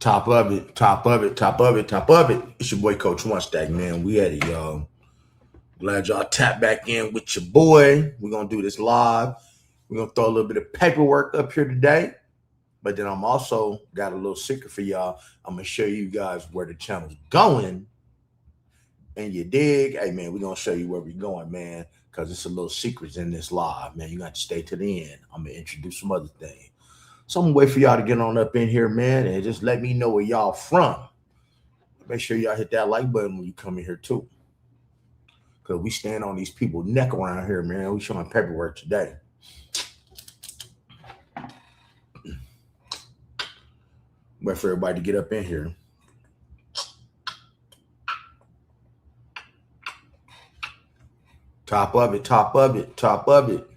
Top of it, top of it, top of it, top of it. It's your boy Coach One Stack, man. We at it, y'all. Glad y'all tap back in with your boy. We're gonna do this live. We're gonna throw a little bit of paperwork up here today. But then I'm also got a little secret for y'all. I'm gonna show you guys where the channel's going. And you dig? Hey man, we're gonna show you where we're going, man. Cause it's a little secrets in this live, man. You got to stay to the end. I'm gonna introduce some other things. So I'm gonna wait for y'all to get on up in here, man, and just let me know where y'all from. Make sure y'all hit that like button when you come in here too. Cause we stand on these people's neck around here, man. We showing paperwork today. Wait for everybody to get up in here. Top of it, top of it, top of it.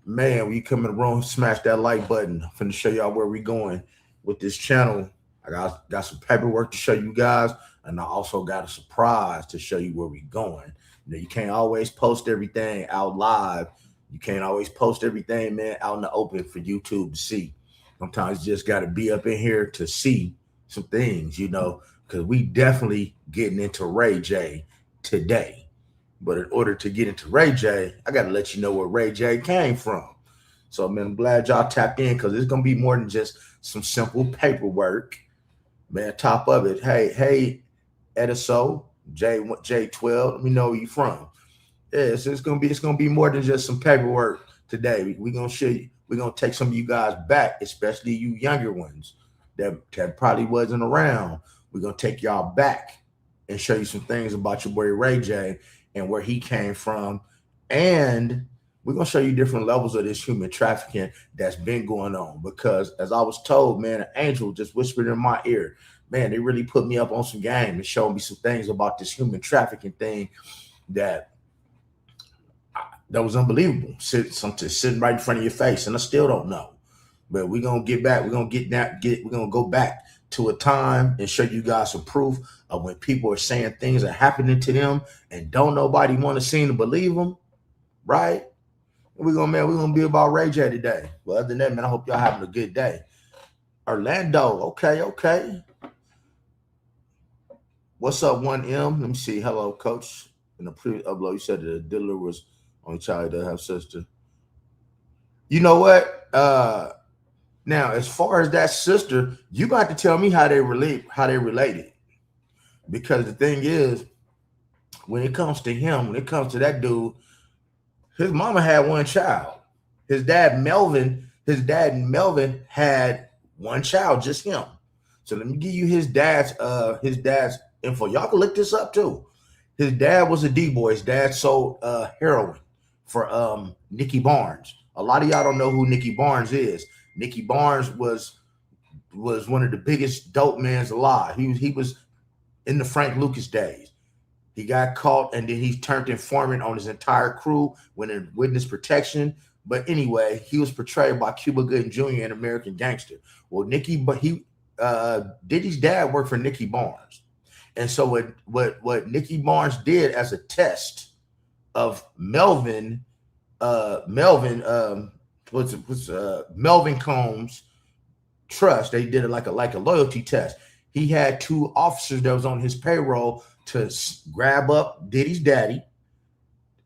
Man, when you come in the room, smash that like button. I'm finna show y'all where we going with this channel. I got some paperwork to show you guys, and I also got a surprise to show you where we going. You know, you can't always post everything out live. You can't always post everything, man, out in the open for YouTube to see. Sometimes you just got to be up in here to see some things, you know, because we definitely getting into Ray J today. But in order to get into Ray J, I got to let you know where Ray J came from. So, man, I'm glad y'all tapped in because it's going to be more than just some simple paperwork. Man, top of it. Hey, Ediso, J12, let me know where you from. Yeah, so it's gonna be more than just some paperwork today. We're gonna show you, we're gonna take some of you guys back, especially you younger ones that probably wasn't around. We're gonna take y'all back and show you some things about your boy Ray J and where he came from. And we're gonna show you different levels of this human trafficking that's been going on. Because as I was told, man, an angel just whispered in my ear, man, they really put me up on some game and showed me some things about this human trafficking thing that was unbelievable. Something sitting right in front of your face, and I still don't know. But we're gonna get back. We're gonna go back to a time and show you guys some proof of when people are saying things are happening to them and don't nobody want to seem to believe them, right? We're gonna be about Ray J today. But other than that, man, I hope y'all having a good day. Orlando, okay. What's up, 1M? Let me see. Hello, coach. In the previous upload, you said that the dealer was only child that have sister. You know what? Now, as far as that sister, you got to tell me how they related. Because the thing is, when it comes to him, when it comes to that dude, his mama had one child. His dad Melvin had one child, just him. So let me give you his dad's info. Y'all can look this up too. His dad was a D-boy. His dad sold heroin for Nicky Barnes. A lot of y'all don't know who Nicky Barnes is. Nicky Barnes was one of the biggest dope men alive. He was in the Frank Lucas days. He got caught and then he turned informant on his entire crew, went in witness protection. But anyway, he was portrayed by Cuba Gooding Jr. in American Gangster. Well, Diddy's dad worked for Nicky Barnes. And so what Nicky Barnes did as a test of Melvin Combs' trust, they did it like a loyalty test. He had two officers that was on his payroll to grab up Diddy's daddy,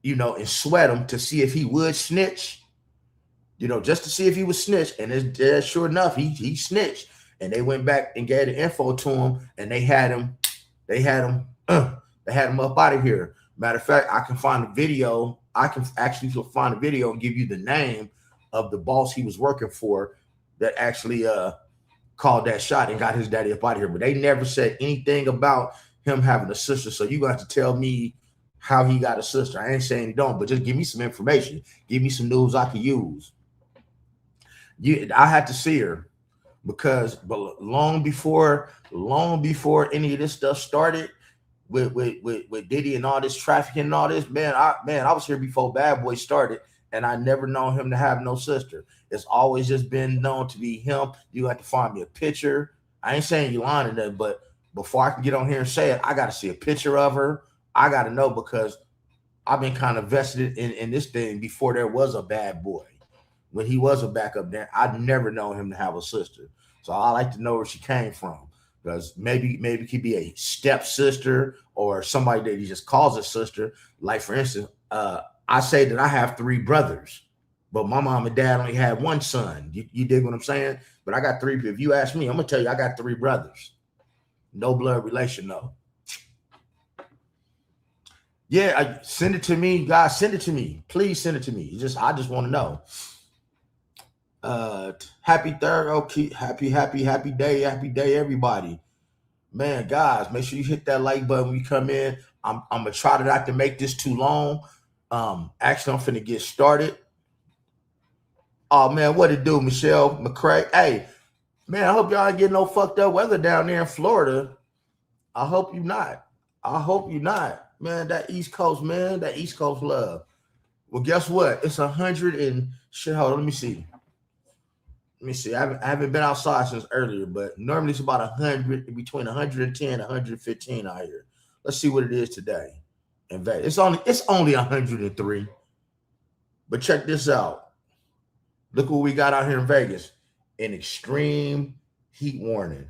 you know, and sweat him to see if he would snitch, you know, just to see if he would snitch. And sure enough, he snitched. And they went back and gave the info to him, and they had him up out of here. Matter of fact, I can find a video. I can actually find a video and give you the name of the boss he was working for that actually called that shot and got his daddy up out of here. But they never said anything about him having a sister. So you got to tell me how he got a sister. I ain't saying he don't, but just give me some information. Give me some news I can use. I had to see her because long before any of this stuff started with Diddy and all this trafficking and all this, man, I was here before Bad Boy started, and I never known him to have no sister. It's always just been known to be him. You have to find me a picture. I ain't saying you lying to them, but before I can get on here and say it, I got to see a picture of her. I got to know because I've been kind of vested in this thing before there was a Bad Boy. When he was a backup there, I'd never known him to have a sister. So I like to know where she came from. Because maybe it could be a stepsister or somebody that he just calls a sister. Like for instance, I say that I have 3 brothers, but my mom and dad only had 1 son. You dig what I'm saying? But I got 3. If you ask me, I'm gonna tell you I got 3 brothers. No blood relation though. Yeah, send it to me, guys. Send it to me, please. Send it to me. I just want to know. Happy third, okay. Happy day, everybody. Man, guys, make sure you hit that like button when you come in. I'm gonna try not to make this too long. Actually, I'm finna get started. Oh man, what it do, Michelle McCray? Hey, man, I hope y'all ain't getting no fucked up weather down there in Florida. I hope you not. Man, that East Coast, man, that East Coast love. Well, guess what? It's 100 and shit. Hold on, let me see. I haven't been outside since earlier, but normally it's about 100, between 110 and 115 out here. Let's see what it is today. In Vegas, it's only 103. But check this out. Look what we got out here in Vegas. An extreme heat warning.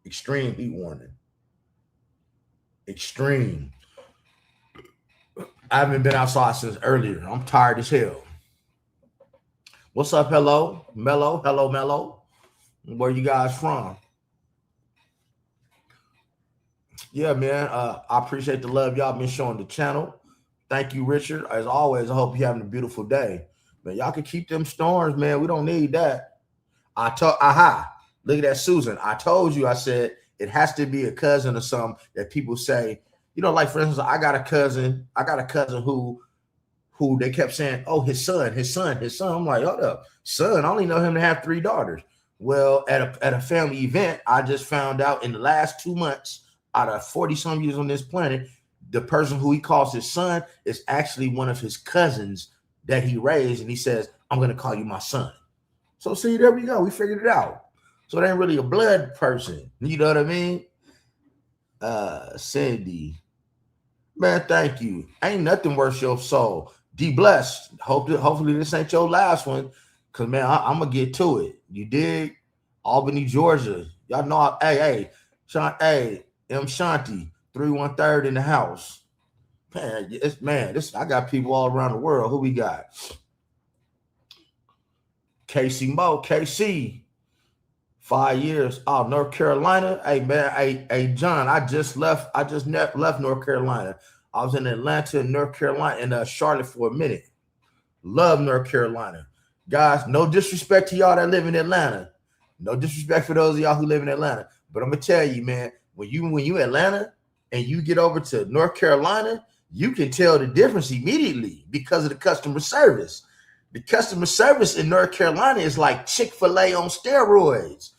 Extreme heat warning. Extreme. I haven't been outside since earlier. I'm tired as hell. What's up? Hello, Mello. Hello, Mello. Where you guys from? Yeah, man. I appreciate the love y'all been showing the channel. Thank you, Richard. As always, I hope you're having a beautiful day. Man, y'all can keep them storms, man. We don't need that. Look at that, Susan. I told you, I said it has to be a cousin or something that people say, like for instance, I got a cousin who they kept saying, oh, his son. I'm like, hold up, son, I only know him to have 3 daughters. Well, at a family event, I just found out in the last 2 months, out of 40 some years on this planet, the person who he calls his son is actually one of his cousins that he raised. And he says, I'm going to call you my son. So see, there we go. We figured it out. So it ain't really a blood person. You know what I mean? Cindy, man, thank you. Ain't nothing worth your soul. D blessed. Hopefully this ain't your last one. Cause man, I'm gonna get to it. You dig? Albany, Georgia. Y'all know. Hey, M Shanti, 313 in the house. Man, I got people all around the world. Who we got? KC Mo, KC. 5 years. Oh, North Carolina. Hey man, hey John. I just left North Carolina. I was in Atlanta and North Carolina and Charlotte for a minute. Love North Carolina. Guys, no disrespect to y'all that live in Atlanta. No disrespect for those of y'all who live in Atlanta. But I'm gonna tell you, man, when you Atlanta and you get over to North Carolina, you can tell the difference immediately because of the customer service. The customer service in North Carolina is like Chick-fil-A on steroids.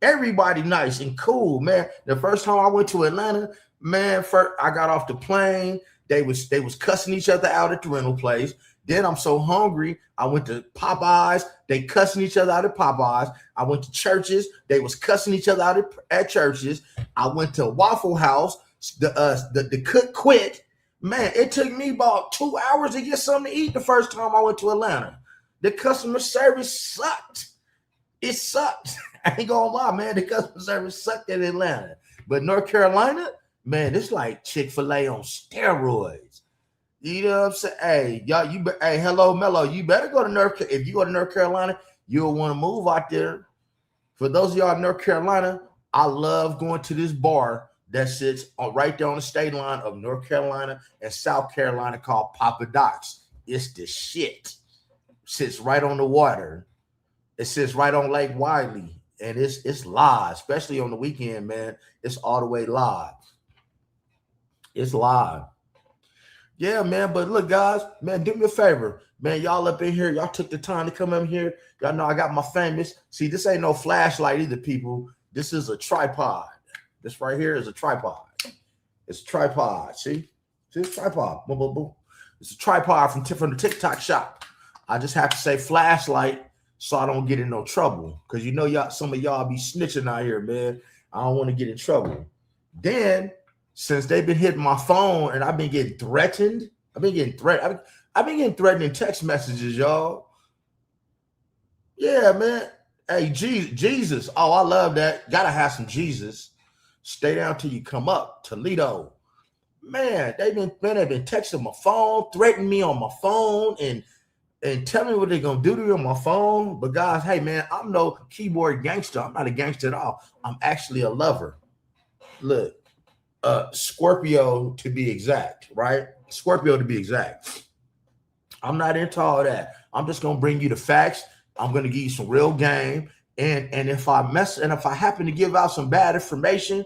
Everybody nice and cool, man. The first time I went to Atlanta, man, first I got off the plane. They was cussing each other out at the rental place. Then I'm so hungry, I went to Popeyes. They cussing each other out at Popeyes. I went to churches. They was cussing each other out at churches. I went to Waffle House. The cook quit. Man, it took me about 2 hours to get something to eat the first time I went to Atlanta. The customer service sucked. It sucked. I ain't gonna lie, man. The customer service sucked in Atlanta. But North Carolina, man, it's like Chick-fil-A on steroids. You know what I'm saying? Hey, y'all, hello, Mello. You better go to if you go to North Carolina, you'll want to move out there. For those of y'all in North Carolina, I love going to this bar that sits right there on the state line of North Carolina and South Carolina called Papa Doc's. It's the shit. Sits right on the water. It sits right on Lake Wiley. And it's live, especially on the weekend, man. It's all the way live. It's live. Yeah, man. But look, guys, man, do me a favor. Man, y'all up in here, y'all took the time to come up here. Y'all know I got my famous. See, this ain't no flashlight either, people. This is a tripod. This right here is a tripod. It's a tripod. See? See, it's a tripod. Boom, boom, boom. It's a tripod from the TikTok shop. I just have to say flashlight so I don't get in no trouble. Because you know some of y'all be snitching out here, man. I don't want to get in trouble. Then, since they've been hitting my phone and I've been getting threatened, I've been getting threatened in text messages, y'all. Yeah, man. Hey, Jesus. Oh, I love that. Gotta have some Jesus. Stay down till you come up. Toledo. Man, they've been texting my phone, threatening me on my phone, and telling me what they're gonna do to me on my phone. But guys, hey man, I'm no keyboard gangster. I'm not a gangster at all. I'm actually a lover. Look, Scorpio to be exact, right? Scorpio to be exact. I'm not into all that. I'm just gonna bring you the facts. I'm gonna give you some real game. And if I happen to give out some bad information,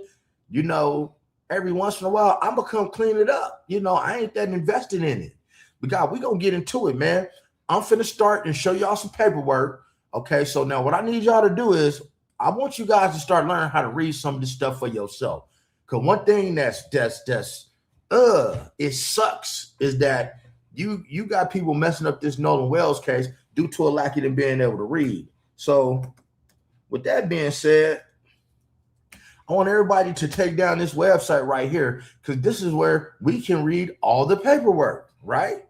you know, every once in a while, I'm gonna come clean it up. You know, I ain't that invested in it. But God, we gonna get into it, man. I'm finna start and show y'all some paperwork. Okay, so now what I need y'all to do is I want you guys to start learning how to read some of this stuff for yourself. Cause one thing it sucks is that you got people messing up this Nolan Wells case due to a lack of them being able to read. So with that being said, I want everybody to take down this website right here because this is where we can read all the paperwork, right?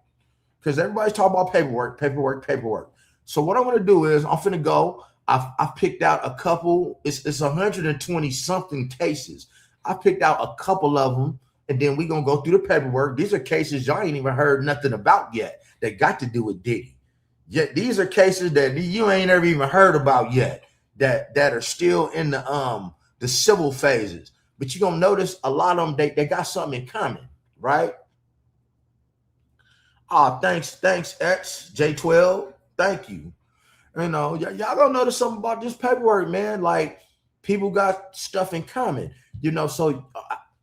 Because everybody's talking about paperwork. So what I'm going to do is I'm going to go. I've picked out a couple. It's 120 something cases. I picked out a couple of them, and then we're going to go through the paperwork. These are cases y'all ain't even heard nothing about yet that got to do with Diddy. Yet these are cases that you ain't ever even heard about yet that are still in the civil phases. But you're going to notice a lot of them, they got something in common, right? Oh, thanks, X, J12. Thank you. You know, y'all gonna notice something about this paperwork, man. Like, people got stuff in common, you know. So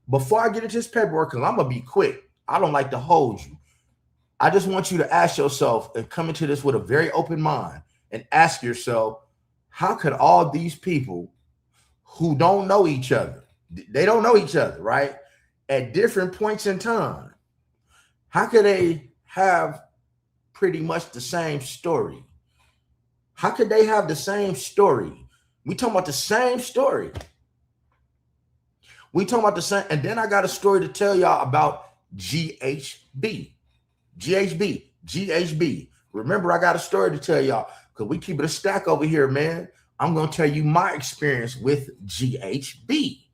before I get into this paperwork, because I'm gonna be quick, I don't like to hold you. I just want you to ask yourself and come into this with a very open mind and ask yourself, how could all these people who don't know each other, they don't know each other, right? At different points in time, how could they have pretty much the same story? How could they have the same story? We talking about the same story. We talking about the same, and then I got a story to tell y'all about GHB. GHB. Remember, I got a story to tell y'all because we keep it a stack over here, man. I'm gonna tell you my experience with GHB.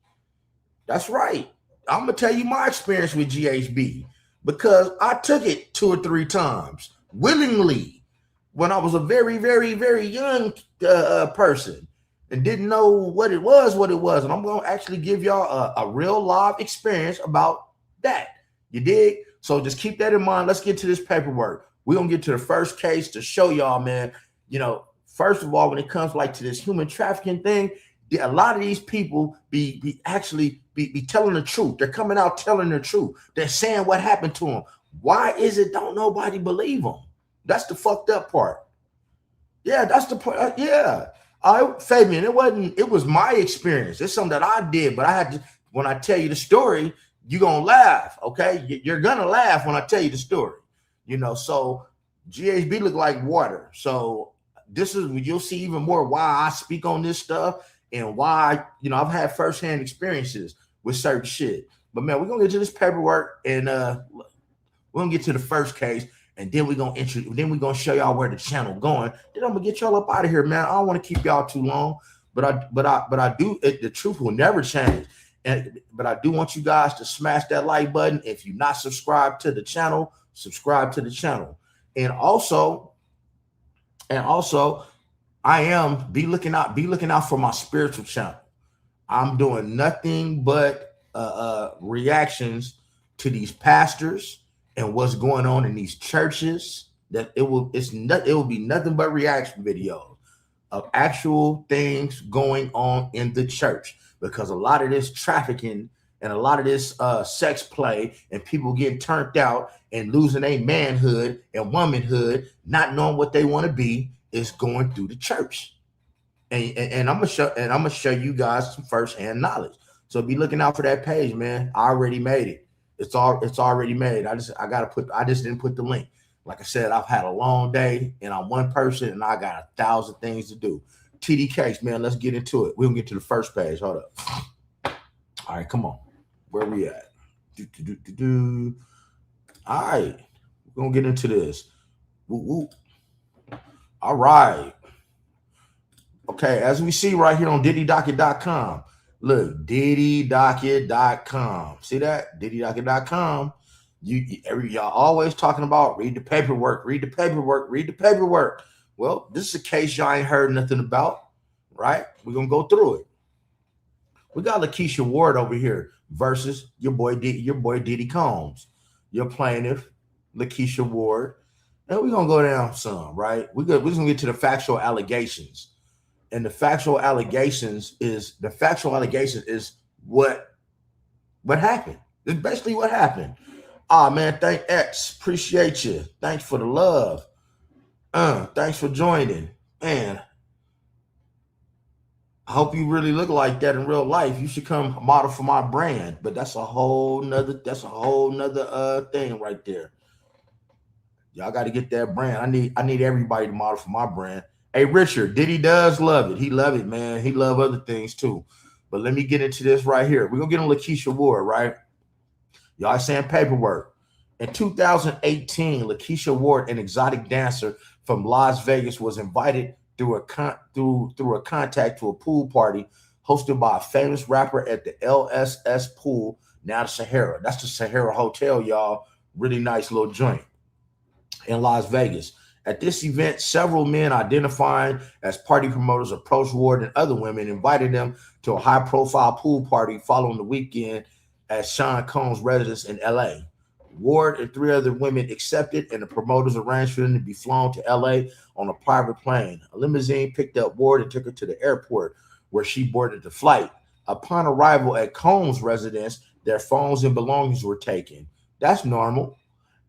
That's right. I'm gonna tell you my experience with GHB because I took it 2 or 3 times willingly when I was a very, very, very young person and didn't know what it was. And I'm going to actually give y'all a real live experience about that. You dig? So just keep that in mind. Let's get to this paperwork. We're going to get to the first case to show y'all, man, you know, first of all, when it comes like to this human trafficking thing, a lot of these people be telling the truth. They're coming out telling the truth. They're saying what happened to them. Why is it don't nobody believe them? That's the fucked up part. Yeah, that's the part. Yeah. Fabian, it was my experience. It's something that I did, but I had to, when I tell you the story, you're going to laugh, okay? You're going to laugh when I tell you the story. You know, so GHB look like water. So this is, you'll see even more why I speak on this stuff and why, you know, I've had firsthand experiences with certain shit. But man, we're going to get to this paperwork and we're going to get to the first case. And then we're gonna show y'all where the channel going. Then I'm gonna get y'all up out of here, man. I don't want to keep y'all too long, but I do. The truth will never change. But I do want you guys to smash that like button. If you're not subscribed to the channel, subscribe to the channel. And also, I am be looking out for my spiritual channel. I'm doing nothing but reactions to these pastors and what's going on in these churches. That it will be nothing but reaction videos of actual things going on in the church, because a lot of this trafficking and a lot of this sex play and people getting turned out and losing their manhood and womanhood, not knowing what they want to be, is going through the church. And I'm gonna show you guys some firsthand knowledge. So be looking out for that page, man. I already made it. It's already made. I just didn't put the link. Like I said, I've had a long day and I'm one person and I got 1,000 things to do. TDKs, man, let's get into it. We're gonna get to the first page. Hold up. All right, come on. Where we at? All right, we're gonna get into this. Woo, woo. All right. Okay, as we see right here on DiddyDocket.com. Look, DiddyDocket.com. See that? DiddyDocket.com. Y'all always talking about read the paperwork, read the paperwork, read the paperwork. Well, this is a case y'all ain't heard nothing about, right? We're gonna go through it. We got Lakeisha Ward over here versus your boy Diddy Combs, your plaintiff, Lakeisha Ward. And we're gonna go down some, right? We're just gonna get to the factual allegations. And the factual allegations is what happened. It's basically what happened. Ah, man, thank X. Appreciate you. Thanks for the love. Thanks for joining. Man, I hope you really look like that in real life. You should come model for my brand. But that's a whole nother thing right there. Y'all got to get that brand. I need everybody to model for my brand. Hey, Richard, Diddy does love it. He love it, man. He love other things too. But let me get into this right here. We're going to get on Lakeisha Ward, right? Y'all saying paperwork. In 2018, Lakeisha Ward, an exotic dancer from Las Vegas, was invited through a contact to a pool party hosted by a famous rapper at the LSS pool, now the Sahara. That's the Sahara Hotel, y'all. Really nice little joint in Las Vegas. At this event, several men identifying as party promoters approached Ward and other women, invited them to a high-profile pool party following the weekend at Sean Combs' residence in L.A. Ward and 3 other women accepted, and the promoters arranged for them to be flown to L.A. on a private plane. A limousine picked up Ward and took her to the airport, where she boarded the flight. Upon arrival at Combs' residence, their phones and belongings were taken. That's normal.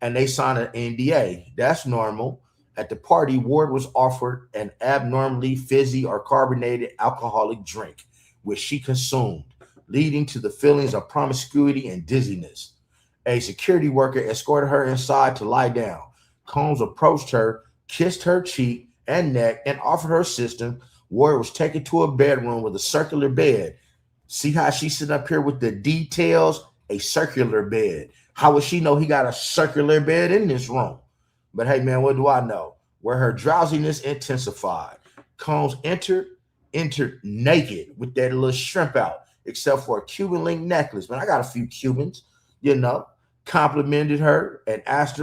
And they signed an NDA. That's normal. At the party, Ward was offered an abnormally fizzy or carbonated alcoholic drink, which she consumed, leading to the feelings of promiscuity and dizziness. A security worker escorted her inside to lie down. Combs approached her, kissed her cheek and neck, and offered her assistance. Ward was taken to a bedroom with a circular bed. See how she's sitting up here with the details? A circular bed. How would she know he got a circular bed in this room? But hey, man, what do I know? Where her drowsiness intensified. Combs entered naked with that little shrimp out, except for a Cuban link necklace. Man, I got a few Cubans, complimented her and asked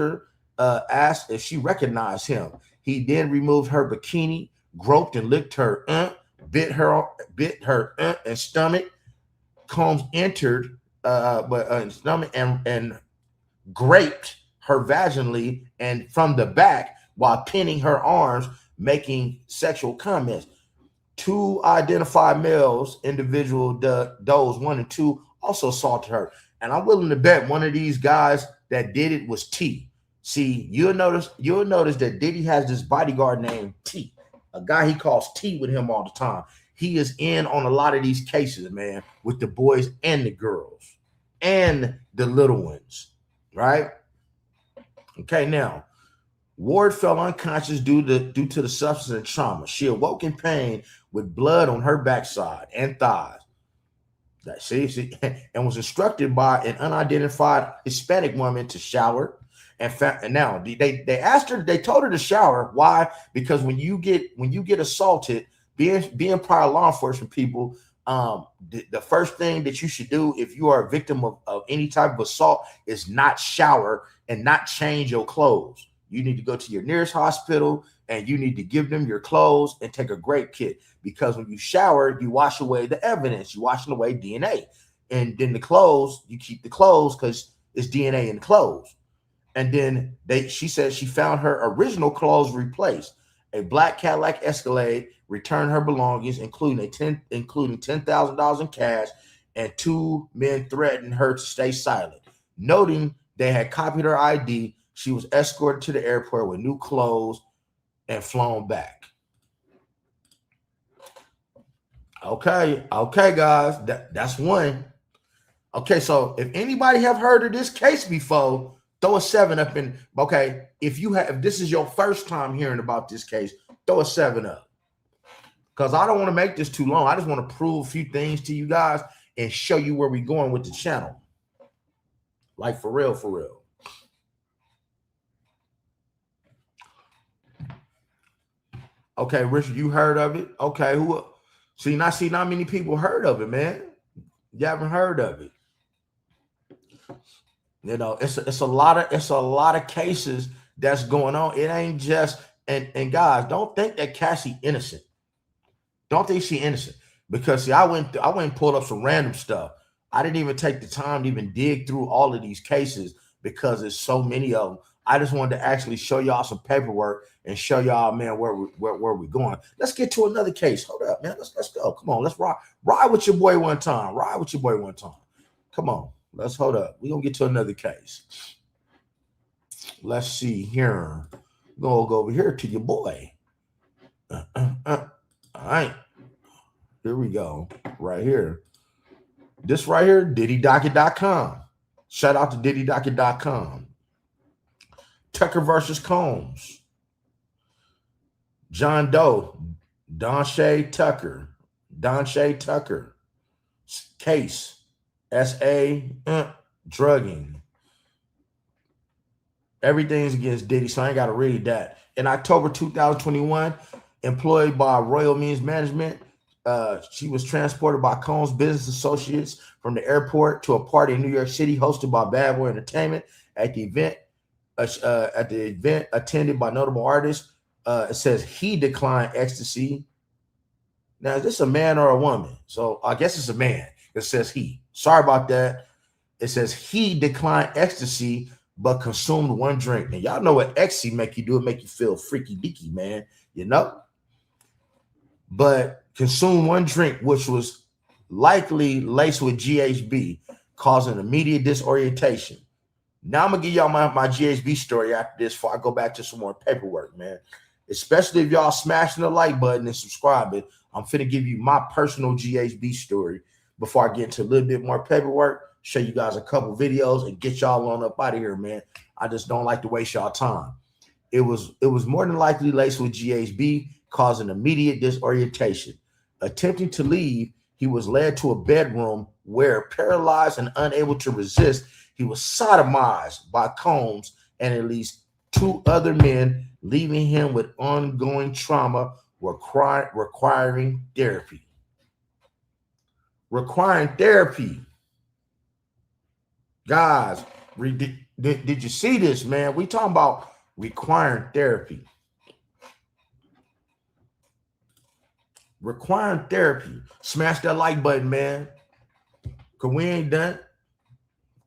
if she recognized him. He then removed her bikini, groped and licked her bit her and stomach. Combs entered stomach and graped her vaginally and from the back while pinning her arms, making sexual comments. 2 identified males, individual does 1 and 2, also assaulted her. And I'm willing to bet one of these guys that did it was T. See, you'll notice that Diddy has this bodyguard named T, a guy he calls T with him all the time. He is in on a lot of these cases, man, with the boys and the girls and the little ones, right? Okay, now, Ward fell unconscious due to the substance and trauma. She awoke in pain with blood on her backside and thighs. And was instructed by an unidentified Hispanic woman to shower. And now they asked her, they told her to shower. Why? Because when you get assaulted, being prior law enforcement people, the first thing that you should do if you are a victim of any type of assault is not shower and not change your clothes. You need to go to your nearest hospital and you need to give them your clothes and take a grape kit, because when you shower, you wash away the evidence, you washing away DNA. And then the clothes, you keep the clothes because it's DNA in the clothes. And then she said she found her original clothes replaced. A black Cadillac Escalade returned her belongings, including $10,000 in cash, and 2 men threatened her to stay silent. Noting they had copied her ID, she was escorted to the airport with new clothes and flown back. Okay, guys, that's one. Okay, so if anybody have heard of this case before, throw a 7 up in. Okay, if this is your first time hearing about this case, throw a 7 up. Because I don't want to make this too long. I just want to prove a few things to you guys and show you where we're going with the channel. Like for real, for real. Okay, Richard, you heard of it? Okay, who? See, not many people heard of it, man. You haven't heard of it. You know, it's a lot of cases that's going on. It ain't just and guys, don't think that Cassie innocent. Don't think she innocent because see, I went and pulled up some random stuff. I didn't even take the time to even dig through all of these cases because there's so many of them. I just wanted to actually show y'all some paperwork and show y'all, man, where we're going. Let's get to another case. Hold up, man. Let's go. Come on, let's ride with your boy one time. Ride with your boy one time. Come on, let's hold up. We're gonna get to another case. Let's see here. We're gonna go over here to your boy. All right. Here we go. Right here. This right here, DiddyDocket.com. Shout out to DiddyDocket.com. Tucker versus Combs. John Doe. Donshay Tucker. Case. S.A. Drugging. Everything's against Diddy, so I ain't got to read that. In October 2021, employed by Royal Means Management, she was transported by Combs' business associates from the airport to a party in New York City hosted by Bad Boy Entertainment. At the event attended by notable artists, it says he declined ecstasy. Now, is this a man or a woman? So I guess it's a man. It says he. Sorry about that. It says he declined ecstasy but consumed one drink. And y'all know what ecstasy make you do. It make you feel freaky deaky, man. You know? But consumed one drink, which was likely laced with GHB, causing immediate disorientation. Now I'm going to give y'all my GHB story after this before I go back to some more paperwork, man. Especially if y'all smashing the like button and subscribing. I'm finna give you my personal GHB story before I get into a little bit more paperwork, show you guys a couple videos, and get y'all on up out of here, man. I just don't like to waste y'all time. It was more than likely laced with GHB, causing immediate disorientation. Attempting to leave, he was led to a bedroom where, paralyzed and unable to resist, he was sodomized by Combs and at least two other men, leaving him with ongoing trauma requiring therapy. Guys, did you see this, man? We talking about requiring therapy. Smash that like button, man. Because we ain't done.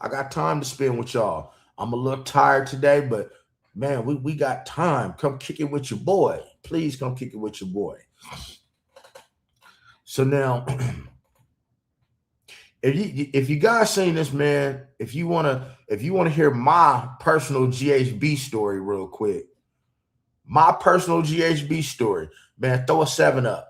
I got time to spend with y'all. I'm a little tired today, but man, we got time. Come kick it with your boy. Please come kick it with your boy. So now, if you guys seen this, man, if you wanna hear my personal GHB story real quick, my personal GHB story, man, throw a 7 up.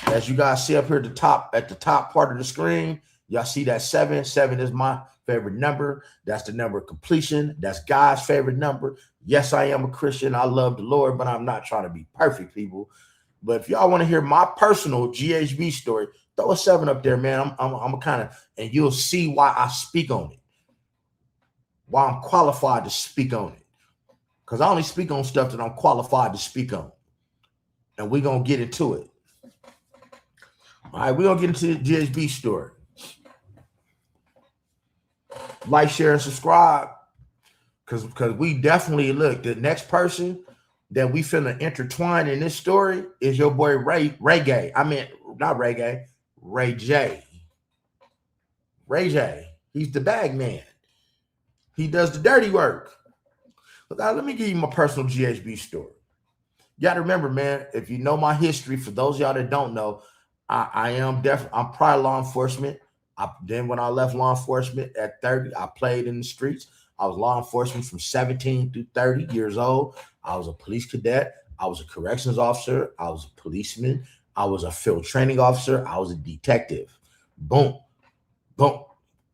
As you guys see up here at the top part of the screen, y'all see that 7. 7 is my favorite number. That's the number of completion. That's God's favorite number. Yes, I am a Christian. I love the Lord, but I'm not trying to be perfect, people. But if y'all want to hear my personal GHB story, throw a 7 up there, man. I'm kind of, and you'll see why I speak on it. Why I'm qualified to speak on it. Because I only speak on stuff that I'm qualified to speak on. And we're going to get into it. All right, we're going to get into the GHB story. Like, share, and subscribe. Because we definitely, look, the next person that we finna intertwine in this story is your boy Ray J. Ray J. He's the bag man. He does the dirty work. Look, let me give you my personal GHB story. You got to remember, man, if you know my history, for those of y'all that don't know, I'm prior law enforcement. Then when I left law enforcement at 30, I played in the streets. I was law enforcement from 17 to 30 years old. I was a police cadet. I was a corrections officer. I was a policeman. I was a field training officer. I was a detective. Boom. Boom.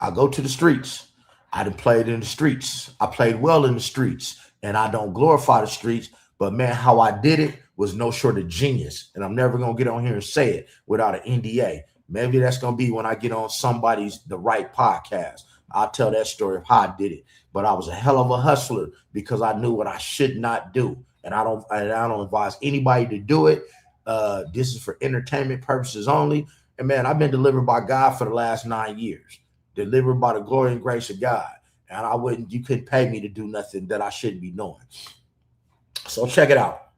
I go to the streets. I done played in the streets. I played well in the streets. And I don't glorify the streets. But, man, how I did it was no short of genius. And I'm never going to get on here and say it without an NDA. Maybe that's going to be when I get on The Right podcast. I'll tell that story of how I did it. But I was a hell of a hustler because I knew what I should not do. And I don't advise anybody to do it. This is for entertainment purposes only. And man, I've been delivered by God for the last 9 years, delivered by the glory and grace of God. And you couldn't pay me to do nothing that I shouldn't be doing. So check it out.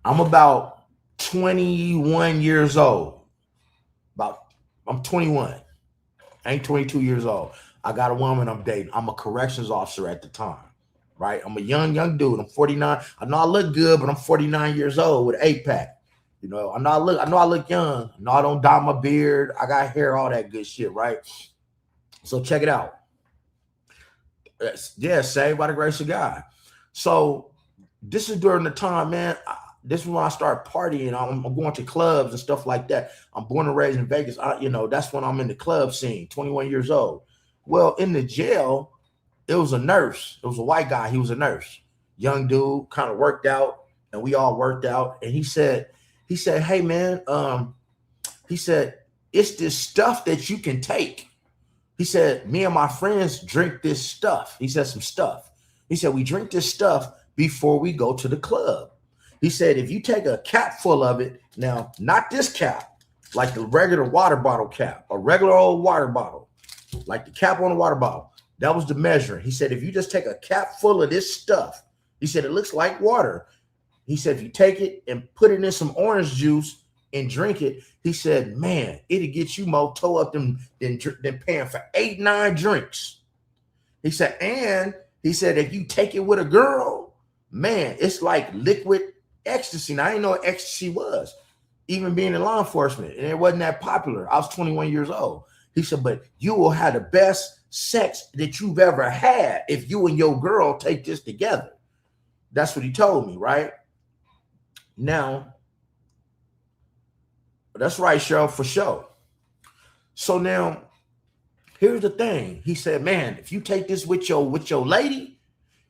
I'm about 21 years old. I'm 21. I ain't 22 years old. I got a woman I'm dating. I'm a corrections officer at the time, right? I'm a young dude. I'm 49. I know I look good, but I'm 49 years old with an 8-pack. You know, I know I look young. I know I don't dye my beard. I got hair, all that good shit, right? So check it out. Yeah, saved by the grace of God. So this is during the time, man. This is when I start partying. I'm going to clubs and stuff like that. I'm born and raised in Vegas. That's when I'm in the club scene, 21 years old. Well, in the jail, it was a nurse. It was a white guy. He was a nurse. Young dude, kind of worked out, and we all worked out. And he said, hey, man, he said, it's this stuff that you can take. He said, me and my friends drink this stuff. He said some stuff. He said, we drink this stuff before we go to the club. He said, if you take a cap full of it, now, not this cap, like the regular water bottle cap, a regular old water bottle, like the cap on a water bottle, that was the measuring. He said, if you just take a cap full of this stuff, he said, it looks like water. He said, if you take it and put it in some orange juice and drink it, he said, man, it'll get you more toe up than paying for 8-9 drinks. He said, and he said, if you take it with a girl, man, it's like liquid ecstasy. Now, I didn't know what ecstasy was, even being in law enforcement, and it wasn't that popular. I was 21 years old. He said, but you will have the best sex that you've ever had if you and your girl take this together. That's what he told me, right? Now, that's right, Cheryl, for sure. So now, here's the thing. He said, man, if you take this with your lady,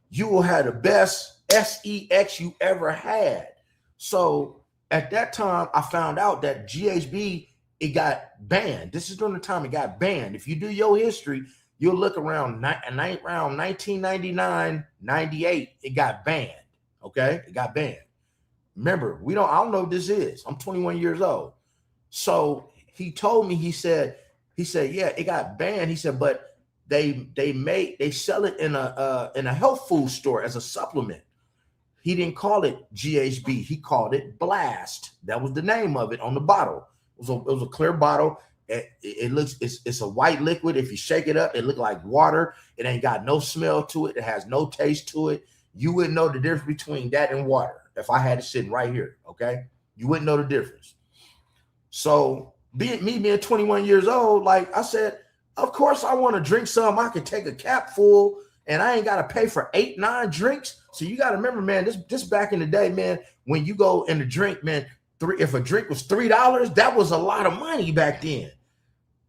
you will have the best sex you ever had. So at that time, I found out that GHB, it got banned. This is during the time it got banned. If you do your history, you'll look around 1999, 98, it got banned. Okay, it got banned. Remember, I don't know what this is. I'm 21 years old. So he told me, he said, yeah, it got banned. He said, but they sell it in a health food store as a supplement. He didn't call it GHB. He called it Blast. That was the name of it on the bottle. It was a clear bottle. It's a white liquid. If you shake it up, it look like water. It ain't got no smell to it. It has no taste to it. You wouldn't know the difference between that and water if I had it sitting right here. Okay, you wouldn't know the difference. So being 21 years old, like I said, of course I want to drink some. I could take a cap full, and I ain't got to pay for 8-9 drinks. So you got to remember, man, this back in the day, man, when you go in the drink, man, if a drink was $3, that was a lot of money back then.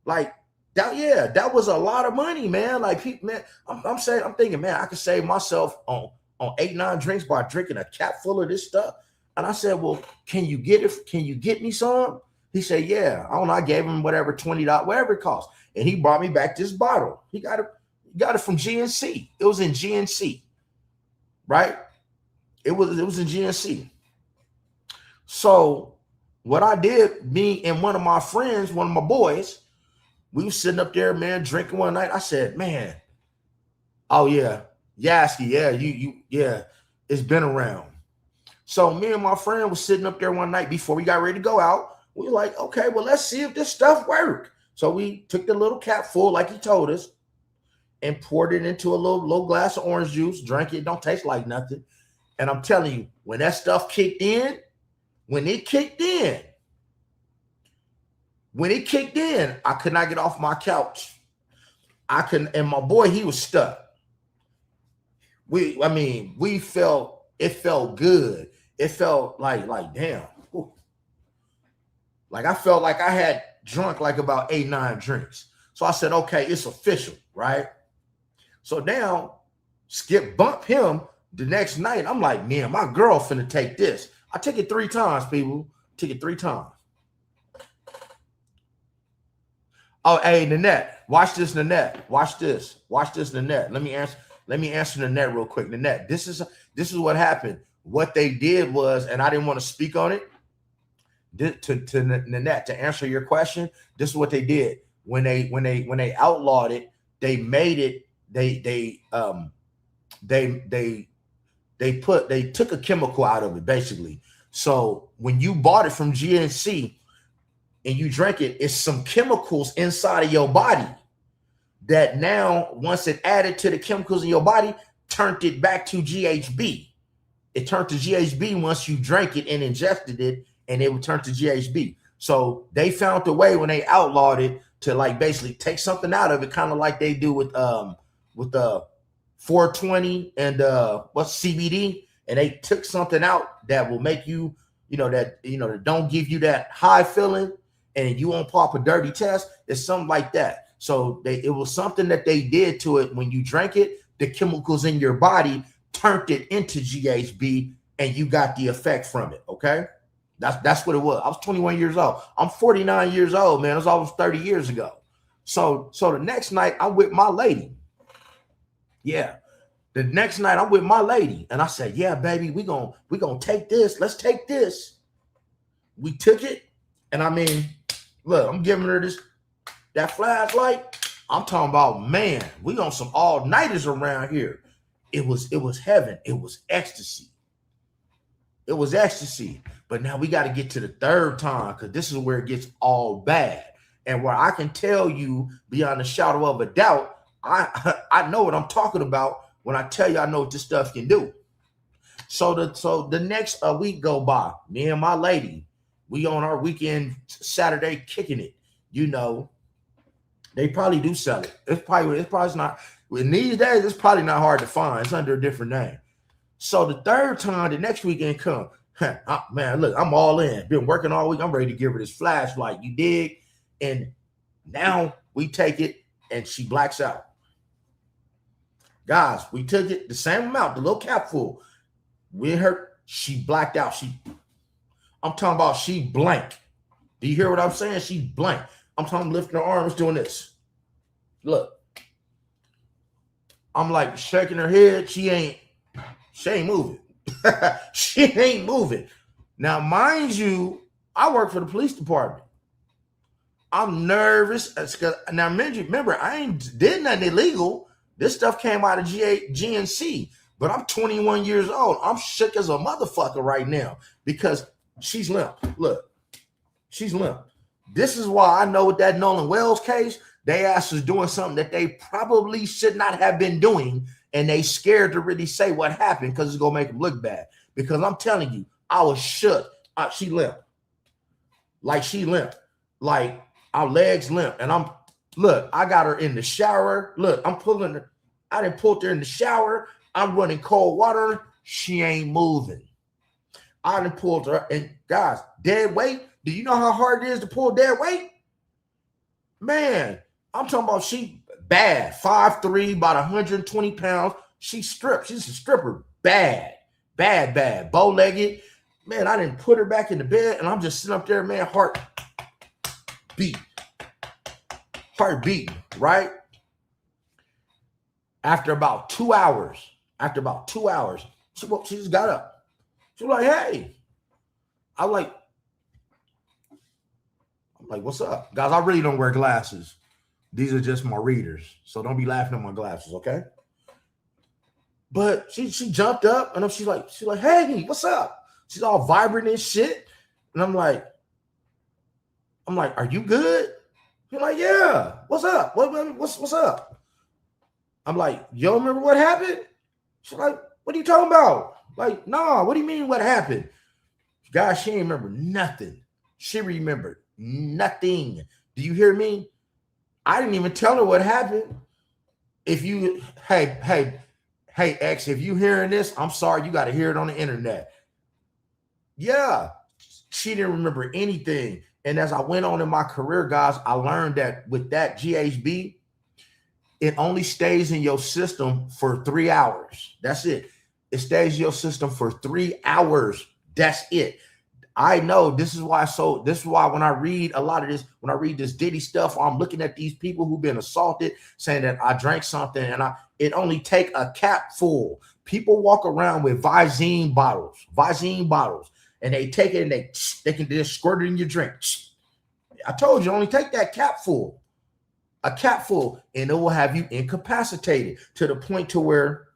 Like that, yeah, that was a lot of money, man. Like people, man, I'm thinking, man, I could save myself on 8-9 drinks by drinking a cap full of this stuff. And I said, well, can you get it? Can you get me some? He said, yeah. I don't know. I gave him whatever, $20, whatever it cost. And he brought me back this bottle. He got it from GNC. It was in GNC, right? It was in GNC. So what I did, me and one of my friends, one of my boys, we were sitting up there, man, drinking one night. I said, man, oh yeah, Yasky, yeah, it's been around. So me and my friend was sitting up there one night before we got ready to go out. We were like, okay, well, let's see if this stuff works. So we took the little cap full, like he told us, and poured it into a little glass of orange juice, drank it. Don't taste like nothing. And I'm telling you, when that stuff kicked in, I could not get off my couch. And my boy, he was stuck. It felt good. It felt like damn. Ooh. Like I felt like I had drunk like about 8-9 drinks. So I said, okay, it's official, right? So now Skip bumped him the next night. I'm like, man, my girl finna take this. I took it 3 times, people. Took it 3 times. Oh, hey, Nanette, watch this, Nanette. Watch this, Nanette. Let me answer Nanette real quick. Nanette, this is what happened. What they did was, and I didn't want to speak on it, Nanette, to answer your question, this is what they did when they outlawed it. They made it. They they took a chemical out of it basically. So when you bought it from GNC and you drank it, it's some chemicals inside of your body that now, once it added to the chemicals in your body, turned it back to GHB. It turned to GHB once you drank it and ingested it, and it would turn to GHB. So they found a way when they outlawed it to like basically take something out of it, kind of like they do with the 420 and what's CBD, and they took something out that will make you, that don't give you that high feeling, and you won't pop a dirty test. It's something like that. So it was something that they did to it when you drank it. The chemicals in your body turned it into GHB, and you got the effect from it. Okay, that's what it was. I was 21 years old. I'm 49 years old, man. It was almost 30 years ago. So the next night I'm with my lady. Yeah, the next night I'm with my lady, and I said, "Yeah, baby, we gonna take this. Let's take this." We took it, and I mean, look, I'm giving her that flashlight. I'm talking about, man, we on some all-nighters around here. It was heaven. It was ecstasy. It was ecstasy. But now we got to get to the third time, because this is where it gets all bad. And where I can tell you beyond a shadow of a doubt, I know what I'm talking about when I tell you I know what this stuff can do. So the next week go by, me and my lady, we on our weekend Saturday kicking it. They probably do sell it. It's probably not. In these days, it's probably not hard to find. It's under a different name. So the third time, the next weekend come, man, look, I'm all in. Been working all week. I'm ready to give her this flashlight. You dig? And now we take it, and she blacks out. Guys, we took it the same amount, the little cap full. With her, she blacked out. I'm talking about she blank. Do you hear what I'm saying? She blank. I'm talking lifting her arms, doing this. Look. I'm like shaking her head. She ain't moving. She ain't moving. Now, mind you, I work for the police department. I'm nervous. Now, remember, I ain't did nothing illegal. This stuff came out of GNC, but I'm 21 years old. I'm shook as a motherfucker right now because she's limp. Look, she's limp. This is why I know with that Nolan Wells case, they ass was doing something that they probably should not have been doing, and they scared to really say what happened because it's gonna make them look bad. Because I'm telling you, I was shook. She limp, like our legs limp, and I got her in the shower. Look, I'm pulling her. I done pulled her in the shower. I'm running cold water. She ain't moving. I done pulled her, and guys, dead weight. Do you know how hard it is to pull dead weight? Man, I'm talking about she bad. 5'3", about 120 pounds. She's stripped. She's a stripper. Bad. Bow-legged. Man, I didn't put her back in the bed, and I'm just sitting up there, man, heart beating, right? After about 2 hours, she just got up. She was like, hey. I'm like, what's up? Guys, I really don't wear glasses. These are just my readers. So don't be laughing at my glasses, okay? But she jumped up, and she's like, hey, what's up? She's all vibrant and shit. And I'm like, are you good? She's like, yeah. What's up? What's up? I'm like, you don't remember what happened? She's like, what are you talking about? Like, nah, what do you mean what happened? Guys, she ain't remember nothing. She remembered nothing. Do you hear me? I didn't even tell her what happened. Hey, X, if you hearing this, I'm sorry, you got to hear it on the internet. Yeah, she didn't remember anything. And as I went on in my career, guys, I learned that with that GHB, it only stays in your system for 3 hours. That's it. It stays in your system for 3 hours. That's it. I know this is why when I read a lot of this, when I read this Diddy stuff, I'm looking at these people who've been assaulted saying that I drank something and it only take a cap full. People walk around with Visine bottles, and they take it and they can just squirt it in your drink. I told you, only take that cap full, a cap full, and it will have you incapacitated to the point to where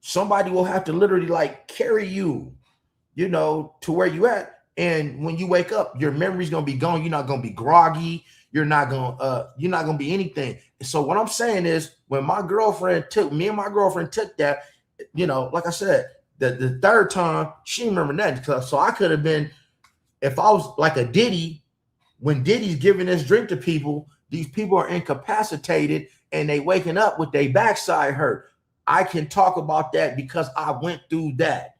somebody will have to literally like carry you, you know, to where you at. And when you wake up, your memory's gonna be gone. You're not gonna be groggy. You're not gonna be anything. So what I'm saying is, when my girlfriend took that, you know, like I said, the third time she remembered that. So I could have been, if I was like a Diddy, when Diddy's giving this drink to people, these people are incapacitated and they waking up with their backside hurt. I can talk about that because I went through that.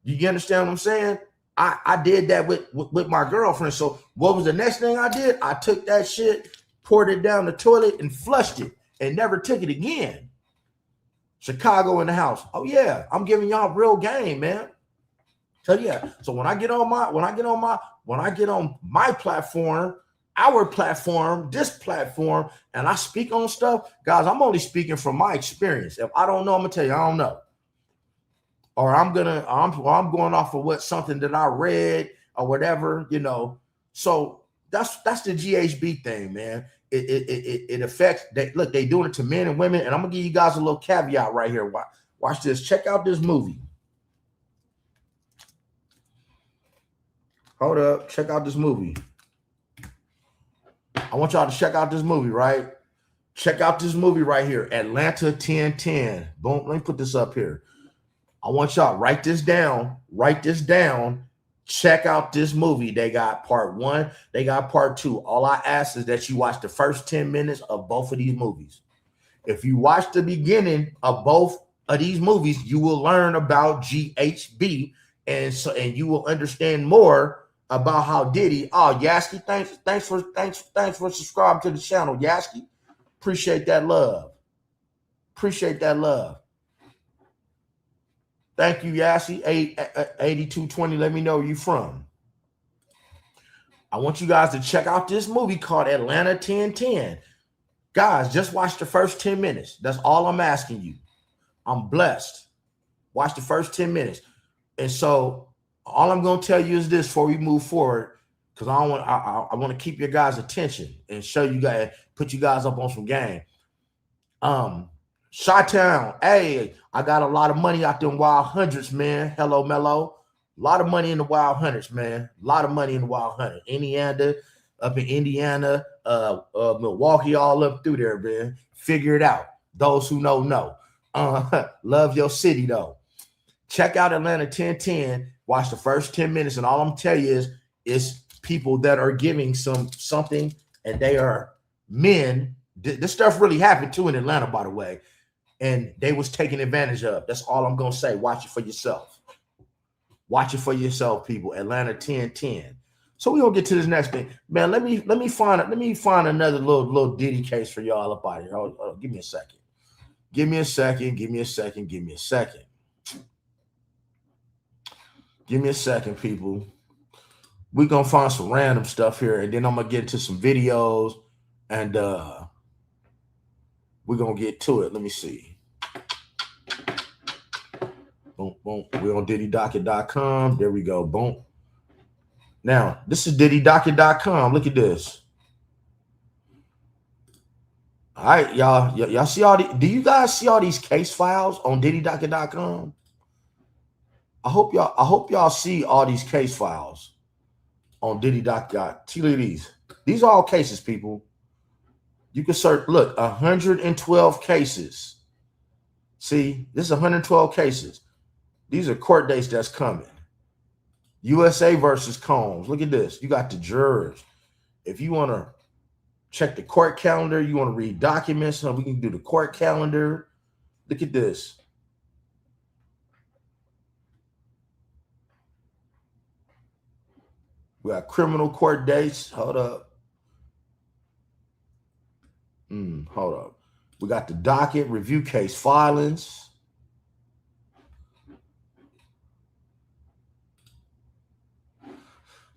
You understand what I'm saying? I did that with my girlfriend. So what was the next thing I did? I took that shit, poured it down the toilet, and flushed it, and never took it again. Chicago in the house. Oh yeah, I'm giving y'all real game, man. So yeah. So when I get on my platform, our platform, this platform, and I speak on stuff, guys, I'm only speaking from my experience. If I don't know, I'm gonna tell you I don't know. Or I'm going off of something that I read or whatever, you know. So that's the GHB thing, man. It affects. Look, they doing it to men and women, and I'm gonna give you guys a little caveat right here. Watch this. Check out this movie. Hold up. Check out this movie. I want y'all to check out this movie, right? Check out this movie right here, Atlanta 1010. Boom. Let me put this up here. I want y'all write this down. Write this down. Check out this movie. They got part 1. They got part 2. All I ask is that you watch the first 10 minutes of both of these movies. If you watch the beginning of both of these movies, you will learn about GHB, and you will understand more about how Diddy. Oh, Yasky, thanks for subscribing to the channel, Yasky. Appreciate that love. Appreciate that love. Thank you, Yassi. 8220. Let me know where you from. I want you guys to check out this movie called Atlanta 1010. Guys, just watch the first 10 minutes. That's all I'm asking you. I'm blessed. Watch the first 10 minutes. And so all I'm going to tell you is this before we move forward, because I want to keep your guys' attention and show you guys, put you guys up on some game. Chi-Town, hey, I got a lot of money out there in Wild Hundreds, man. Hello, Mello. A lot of money in the Wild Hundreds, man. A lot of money in the Wild Hundreds. Up in Indiana, Milwaukee, all up through there, man. Figure it out. Those who know. Love your city, though. Check out Atlanta 1010. Watch the first 10 minutes, and all I'm telling you is people that are giving something, and they are men. This stuff really happened, too, in Atlanta, by the way. And they was taken advantage of. That's all I'm gonna say. Watch it for yourself. Watch it for yourself, people. Atlanta 1010. So we're gonna get to this next thing, man. Let me find another little Diddy case for y'all up out here. Hold, give me a second. Give me a second. Give me a second. Give me a second. Give me a second, people. We're gonna find some random stuff here, and then I'm gonna get into some videos, and we're gonna get to it. Let me see. Boom, boom. We're on DiddyDocket.com. There we go. Boom. Now, this is DiddyDocket.com. Look at this. All right, y'all see all do you guys see all these case files on DiddyDocket.com? I hope y'all see all these case files on Diddy.com. See, look at these. These are all cases, people. You can search, look, 112 cases. See, this is 112 cases. These are court dates that's coming. USA versus Combs. Look at this. You got the jurors. If you want to check the court calendar, you want to read documents, we can do the court calendar. Look at this. We got criminal court dates. Hold up. Hold up. We got the docket, review case filings.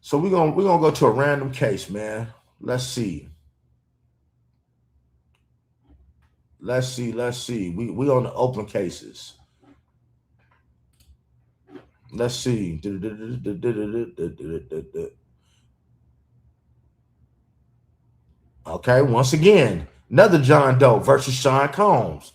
So we're gonna go to a random case, man. Let's see. Let's see. We on the open cases. Let's see. Okay, once again, another John Doe versus Sean Combs.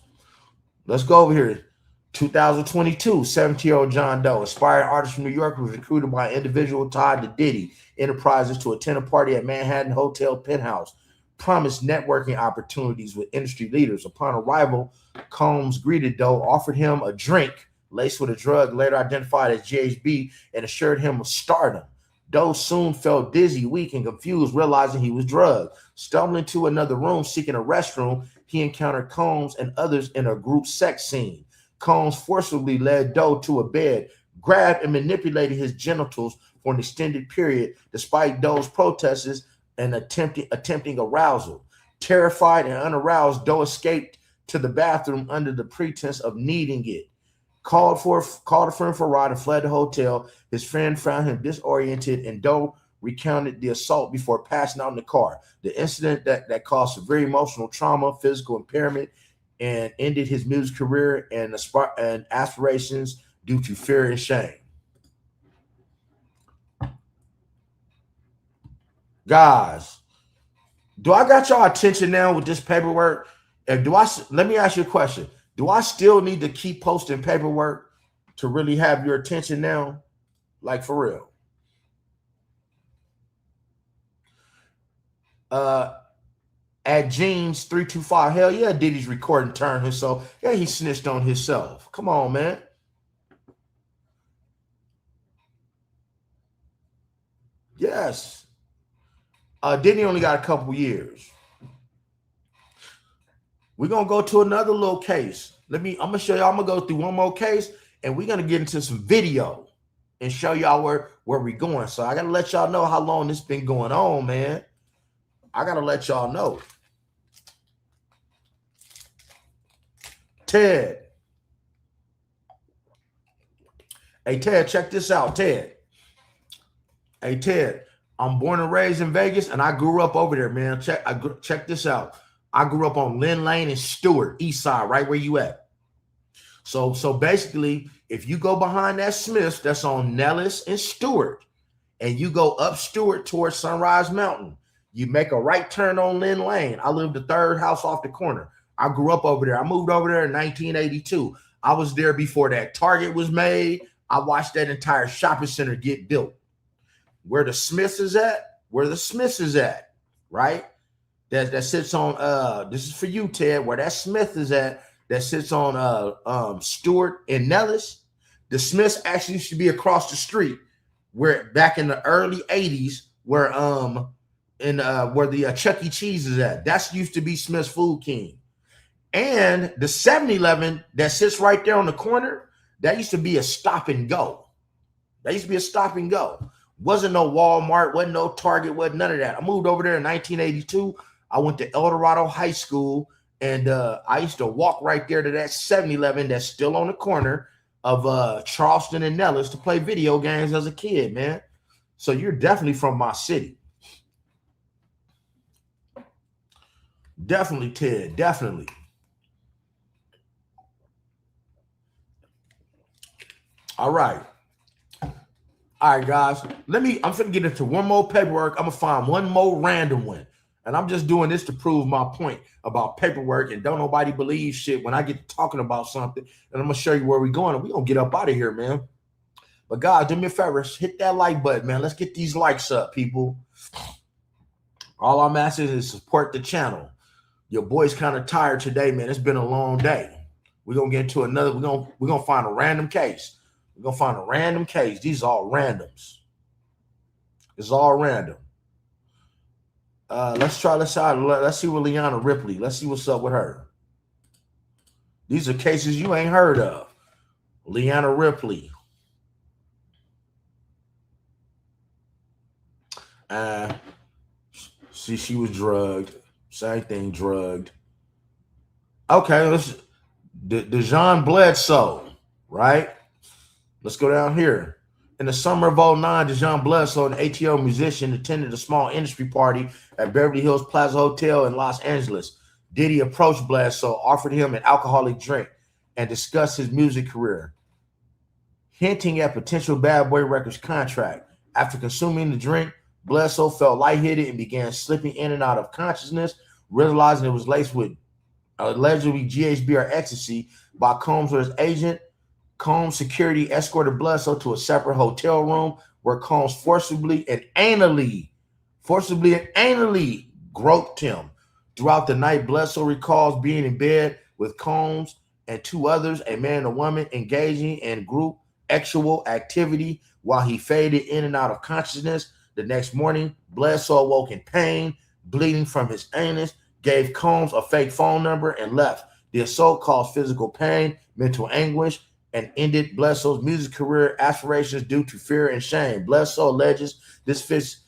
Let's go over here. 2022, 17-year-old John Doe, aspiring artist from New York, was recruited by an individual tied to Diddy Enterprises to attend a party at Manhattan Hotel Penthouse, promised networking opportunities with industry leaders. Upon arrival, Combs greeted Doe, offered him a drink laced with a drug later identified as GHB, and assured him of stardom. Doe soon felt dizzy, weak, and confused, realizing he was drugged. Stumbling to another room, seeking a restroom, he encountered Combs and others in a group sex scene. Combs forcibly led Doe to a bed, grabbed and manipulated his genitals for an extended period, despite Doe's protests and attempting arousal. Terrified and unaroused, Doe escaped to the bathroom under the pretense of needing it. Called a friend for a ride and fled the hotel. His friend found him disoriented, and Doe recounted the assault before passing out in the car. The incident that caused severe emotional trauma, physical impairment, and ended his music career and aspirations due to fear and shame. Guys, do I got y'all attention now with this paperwork? And let me ask you a question. Do I still need to keep posting paperwork to really have your attention now? Like, for real. At Jeans 325, hell yeah, Diddy's recording turned himself. Yeah, he snitched on himself. Come on, man. Yes. Diddy only got a couple years. We're gonna go to another little case. I'm gonna show y'all. I'm gonna go through one more case, and we're gonna get into some video and show y'all where we're going. So I gotta let y'all know how long this been going on, man. I gotta let y'all know. Ted. Hey, Ted, check this out, Ted. Hey, Ted, I'm born and raised in Vegas, and I grew up over there, man. Check this out. I grew up on Lynn Lane and Stewart, East Side, right where you at. So basically, if you go behind that Smith's, that's on Nellis and Stewart, and you go up Stewart towards Sunrise Mountain, you make a right turn on Lynn Lane. I lived the third house off the corner. I grew up over there. I moved over there in 1982. I was there before that Target was made. I watched that entire shopping center get built. Where the Smiths is at, right? That sits on this is for you, Ted, where that Smith is at, that sits on Stewart and Nellis. The Smiths actually used to be across the street, where back in the early 80s, where the Chuck E. Cheese is at. That's used to be Smith's Food King. And the 7-Eleven that sits right there on the corner, that used to be a stop and go. Wasn't no Walmart, wasn't no Target, wasn't none of that. I moved over there in 1982. I went to El Dorado High School, and I used to walk right there to that 7-Eleven that's still on the corner of Charleston and Nellis to play video games as a kid, man. So you're definitely from my city. Definitely, Ted, definitely. All right, guys. I'm finna get into one more paperwork. I'm gonna find one more random one. And I'm just doing this to prove my point about paperwork, and don't nobody believe shit when I get to talking about something. And I'm gonna show you where we're going, and we're gonna get up out of here, man. But guys, do me a favor, hit that like button, man. Let's get these likes up, people. All I'm asking is support the channel. Your boy's kind of tired today, man. It's been a long day. We're gonna get into another, we're gonna find a random case. We're gonna find a random case. These are all randoms. It's all random. Let's see what Leanna Ripley. Let's see what's up with her. These are cases you ain't heard of. Leanna Ripley. See, she was drugged. Same thing, drugged. Okay, let's Dejon Bledsoe, right? Let's go down here. In the summer of 2009, Dejon Bledsoe, an ATL musician, attended a small industry party at Beverly Hills Plaza Hotel in Los Angeles. Diddy approached Bledsoe, offered him an alcoholic drink, and discussed his music career. hinting at potential Bad Boy Records contract. After consuming the drink, Bledsoe felt lightheaded and began slipping in and out of consciousness, realizing it was laced with allegedly GHB or ecstasy by Combs or his agent. Combs' security escorted Bledsoe to a separate hotel room where Combs forcibly and anally groped him. Throughout the night, Bledsoe recalls being in bed with Combs and two others, a man and a woman, engaging in group sexual activity while he faded in and out of consciousness. The next morning, Bledsoe awoke in pain, bleeding from his anus, gave Combs a fake phone number, and left. The assault caused physical pain, mental anguish, and ended Bledsoe's music career aspirations due to fear and shame. Bledsoe alleges this fits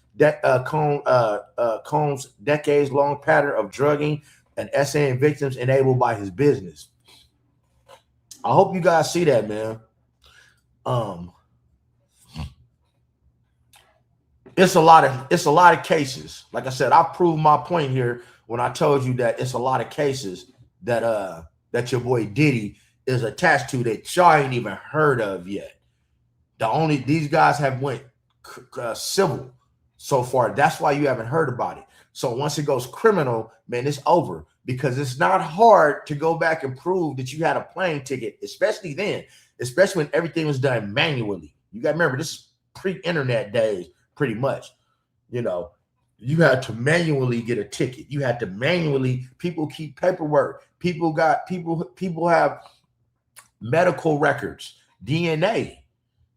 Combs' decades-long pattern of drugging and essaying victims enabled by his business. I hope you guys see that, man. It's a lot of cases. Like I said, I proved my point here when I told you that it's a lot of cases that that your boy Diddy is attached to that y'all ain't even heard of yet. These guys have went civil so far. That's why you haven't heard about it. So once it goes criminal, man, it's over, because it's not hard to go back and prove that you had a plane ticket, especially then, especially when everything was done manually. You got to remember, this is pre-internet days, pretty much. You know, you had to manually get a ticket. You had to manually, people keep paperwork. People have medical records, DNA.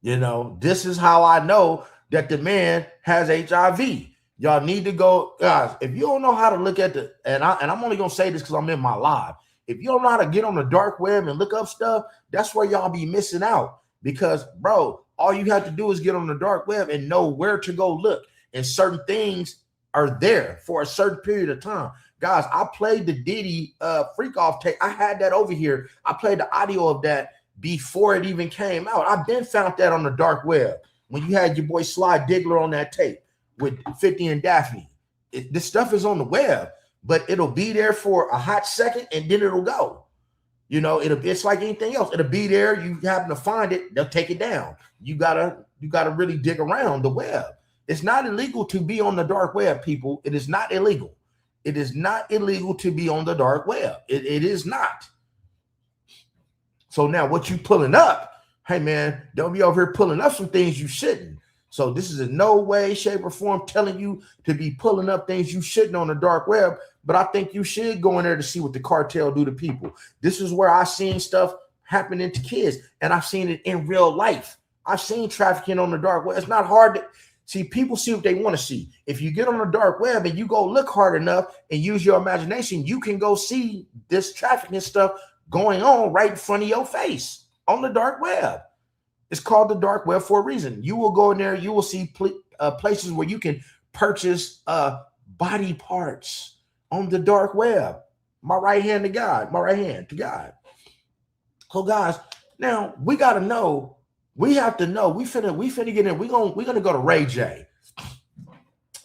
You know, this is how I know that the man has HIV. Y'all need to go, guys. If you don't know how to look at and I'm only gonna say this because I'm in my live. If you don't know how to get on the dark web and look up stuff, that's where y'all be missing out. Because, bro, all you have to do is get on the dark web and know where to go look. And certain things are there for a certain period of time. Guys, I played the Diddy freak off tape. I had that over here. I played the audio of that before it even came out. I've been found that on the dark web when you had your boy Sly Diggler on that tape with 50 and Daphne. This stuff is on the web, but it'll be there for a hot second and then it'll go. You know, it's like anything else. It'll be there. You happen to find it, they'll take it down. You gotta really dig around the web. It's not illegal to be on the dark web, people. It is not illegal. It is not illegal to be on the dark web. It is not. So now what you pulling up, hey man, don't be over here pulling up some things you shouldn't. So this is in no way, shape, or form telling you to be pulling up things you shouldn't on the dark web, but I think you should go in there to see what the cartel do to people. This is where I've seen stuff happening to kids, and I've seen it in real life. I've seen trafficking on the dark web. It's not hard to see. People see what they want to see. If you get on the dark web and you go look hard enough and use your imagination, you can go see this trafficking stuff going on right in front of your face on the dark web. It's called the dark web for a reason. You will go in there, you will see places where you can purchase body parts on the dark web. My right hand to God. So guys, now we got to know. We have to know. We finna get in. We're gonna go to Ray J.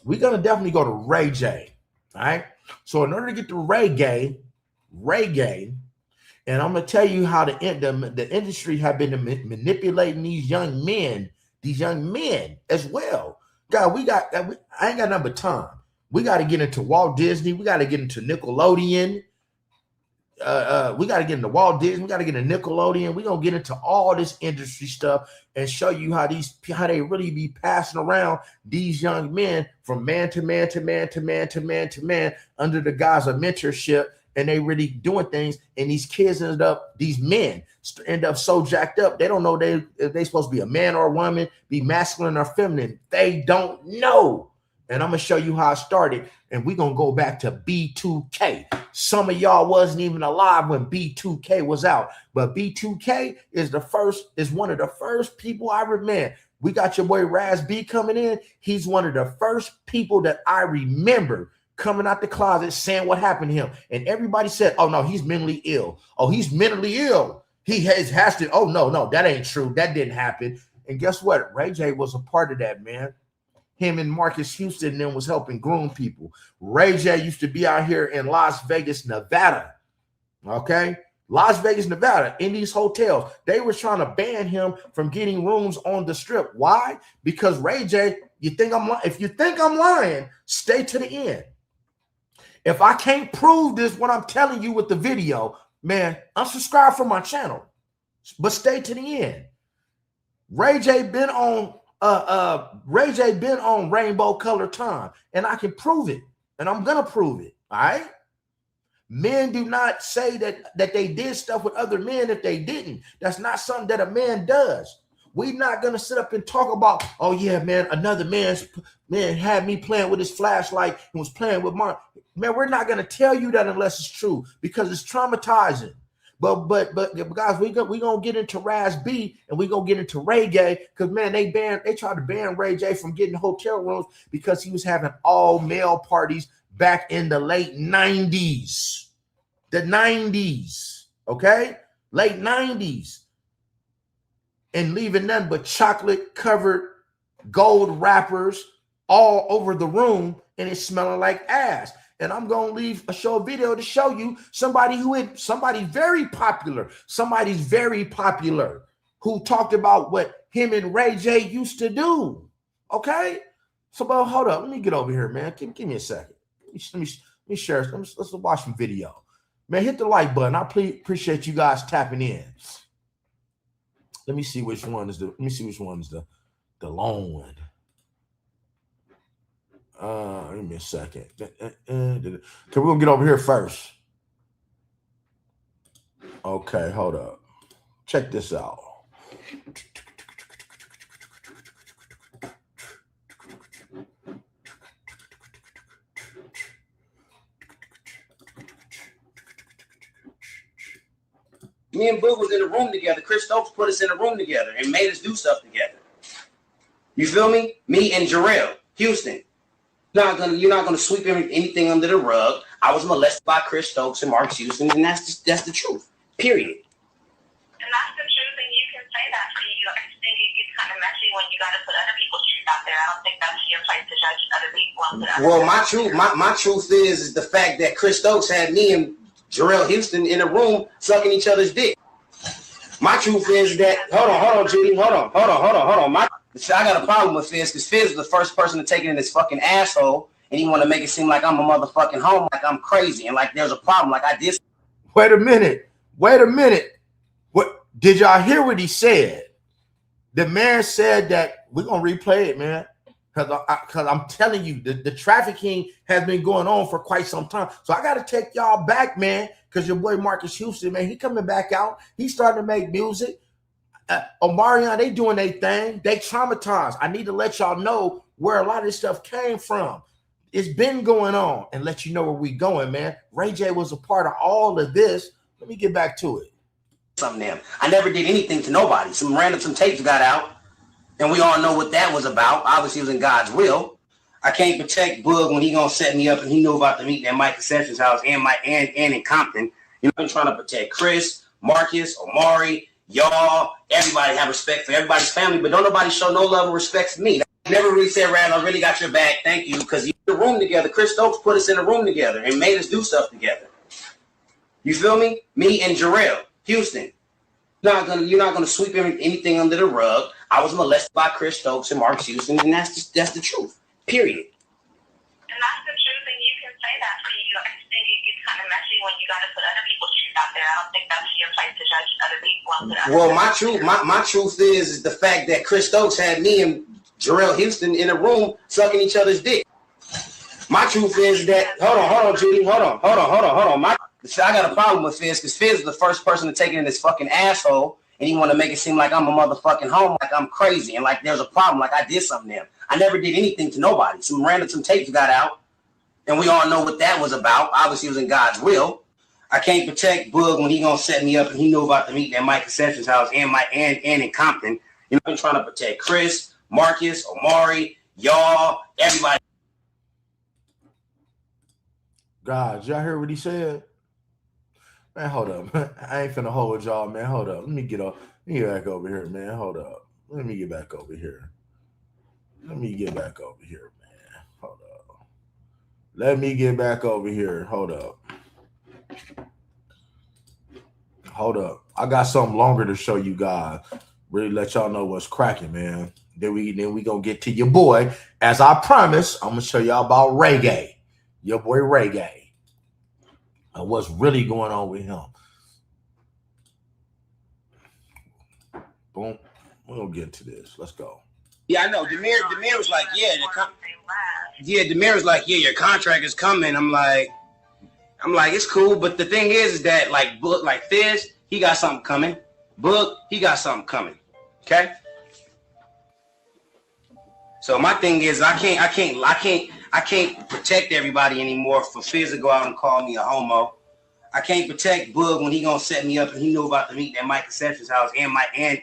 We're gonna definitely go to Ray J. All right. So in order to get to Ray Gay, and I'm gonna tell you how the industry have been manipulating these young men as well. God, I ain't got nothing but time. We got to get into Walt Disney. We got to get into Nickelodeon. We got to get into Walt Disney. We got to get into Nickelodeon. We're gonna get into all this industry stuff and show you how they really be passing around these young men from man to man to man to man to man to man under the guise of mentorship. And they really doing things, and these kids these men end up so jacked up, they don't know if they supposed to be a man or a woman, be masculine or feminine. They don't know. And I'm going to show you how it started, and we're going to go back to B2K. Some of y'all wasn't even alive when B2K was out, but B2K is one of the first people I remember. We got your boy Raz B coming in. He's one of the first people that I remember coming out the closet saying what happened to him. And everybody said, oh no, he's mentally ill. Oh, he's mentally ill. He has to, oh no, that ain't true. That didn't happen. And guess what? Ray J was a part of that, man. Him and Marcus Houston then was helping groom people. Ray J used to be out here in Las Vegas, Nevada. Okay. Las Vegas, Nevada, in these hotels. They were trying to ban him from getting rooms on the strip. Why? Because Ray J, if you think I'm lying, stay to the end. If I can't prove this, what I'm telling you with the video, man, unsubscribe from my channel. But stay to the end. Ray J been on Rainbow Color Time, and I can prove it, and I'm gonna prove it. All right. Men do not say that they did stuff with other men if they didn't. That's not something that a man does. We're not gonna sit up and talk about, oh yeah, man, another man had me playing with his flashlight and was playing with mine. Man, we're not gonna tell you that unless it's true, because it's traumatizing. But guys, we gonna get into Raz B and we gonna get into Ray J, because man, they tried to ban Ray J from getting hotel rooms because he was having all male parties back in the late 90s. The 90s, okay? Late 90s. And leaving nothing but chocolate covered gold wrappers all over the room, and it's smelling like ass. And I'm gonna show a video to show you somebody's very popular who talked about what him and Ray J used to do. Okay, so but hold up, let me get over here, man. Give me a second. Let me share. Let's watch some video, man. Hit the like button. I appreciate you guys tapping in. Let me see which one is the long one. Give me a second. Okay, we're gonna get over here first. Okay, hold up. Check this out. Me and Boog was in a room together. Chris Stokes put us in a room together and made us do stuff together. You feel me? Me and Jarrell Houston. You're not gonna sweep anything under the rug. I was molested by Chris Stokes and Marcus Houston, and that's the truth. Period. And that's the truth, and you can say that. So I think it gets kind of messy when you got to put other people's truth out there. I don't think that's your place to judge other people. Well, my truth is the fact that Chris Stokes had me and Jarrell Houston in a room sucking each other's dick. My truth is that hold on, Judy, hold on. I got a problem with Fizz, because Fizz is the first person to take it in his fucking asshole, and he want to make it seem like I'm a motherfucking home, like I'm crazy, and like there's a problem, like I did. Wait a minute. What did y'all hear what he said? The man said that we're gonna replay it, man. Because I'm telling you, the trafficking has been going on for quite some time. So I got to take y'all back, man, because your boy Marcus Houston, man, he coming back out. He's starting to make music. Omarion, they doing their thing. They traumatized. I need to let y'all know where a lot of this stuff came from. It's been going on, and let you know where we going, man. Ray J was a part of all of this. Let me get back to it. I never did anything to nobody. Some tapes got out, and we all know what that was about. Obviously, it was in God's will. I can't protect Boog when he gonna set me up, and he knew about the meeting at Mike Conception's house and in Compton. You know, I'm trying to protect Chris, Marcus, Omari, y'all. Everybody have respect for everybody's family, but don't nobody show no love or respect for me. I never really said, Rand, I really got your back. Thank you, because you in the room together. Chris Stokes put us in a room together and made us do stuff together. You feel me? Me and Jarrell Houston. You're not gonna sweep anything under the rug. I was molested by Chris Stokes and Marcus Houston, and that's the truth. Period. And that's the truth, and you can say that. So I think it gets kind of messy when you got to put other people's truth out there. I don't think that's your place to judge other people. Well, my truth is the fact that Chris Stokes had me and Jarrell Houston in a room sucking each other's dick. My truth is that hold on, Judy, hold on. I got a problem with Fizz, because Fizz is the first person to take it in his fucking asshole, and he want to make it seem like I'm a motherfucking home, like I'm crazy, and like there's a problem, like I did something to him. I never did anything to nobody. Some tapes got out, and we all know what that was about. Obviously, it was in God's will. I can't protect Boog when he gonna set me up, and he knew about the meeting at Mike Conception's house and in Compton. You know, I'm trying to protect Chris, Marcus, Omari, y'all, everybody. God, y'all hear what he said? Man, hold up. I ain't finna hold y'all, man. Hold up. Let me get back over here, man. Hold up. Let me get back over here. Man. Hold up. Let me get back over here. Hold up. Hold up. I got something longer to show you guys. Really let y'all know what's cracking, man. Then we gonna get to your boy. As I promised, I'm gonna show y'all about Reggae. Your boy Reggae. And what's really going on with him. Boom. We're gonna get to this. Let's go. Yeah, I know. Demir was like, Demir was like, yeah, your contract is coming. I'm like, it's cool. But the thing is that like Book, like Fizz, he got something coming. Book, he got something coming. Okay. So my thing is, I can't protect everybody anymore for Fizz to go out and call me a homo. I can't protect Boog when he gonna set me up and he knew about to meet at Mike Conception's house and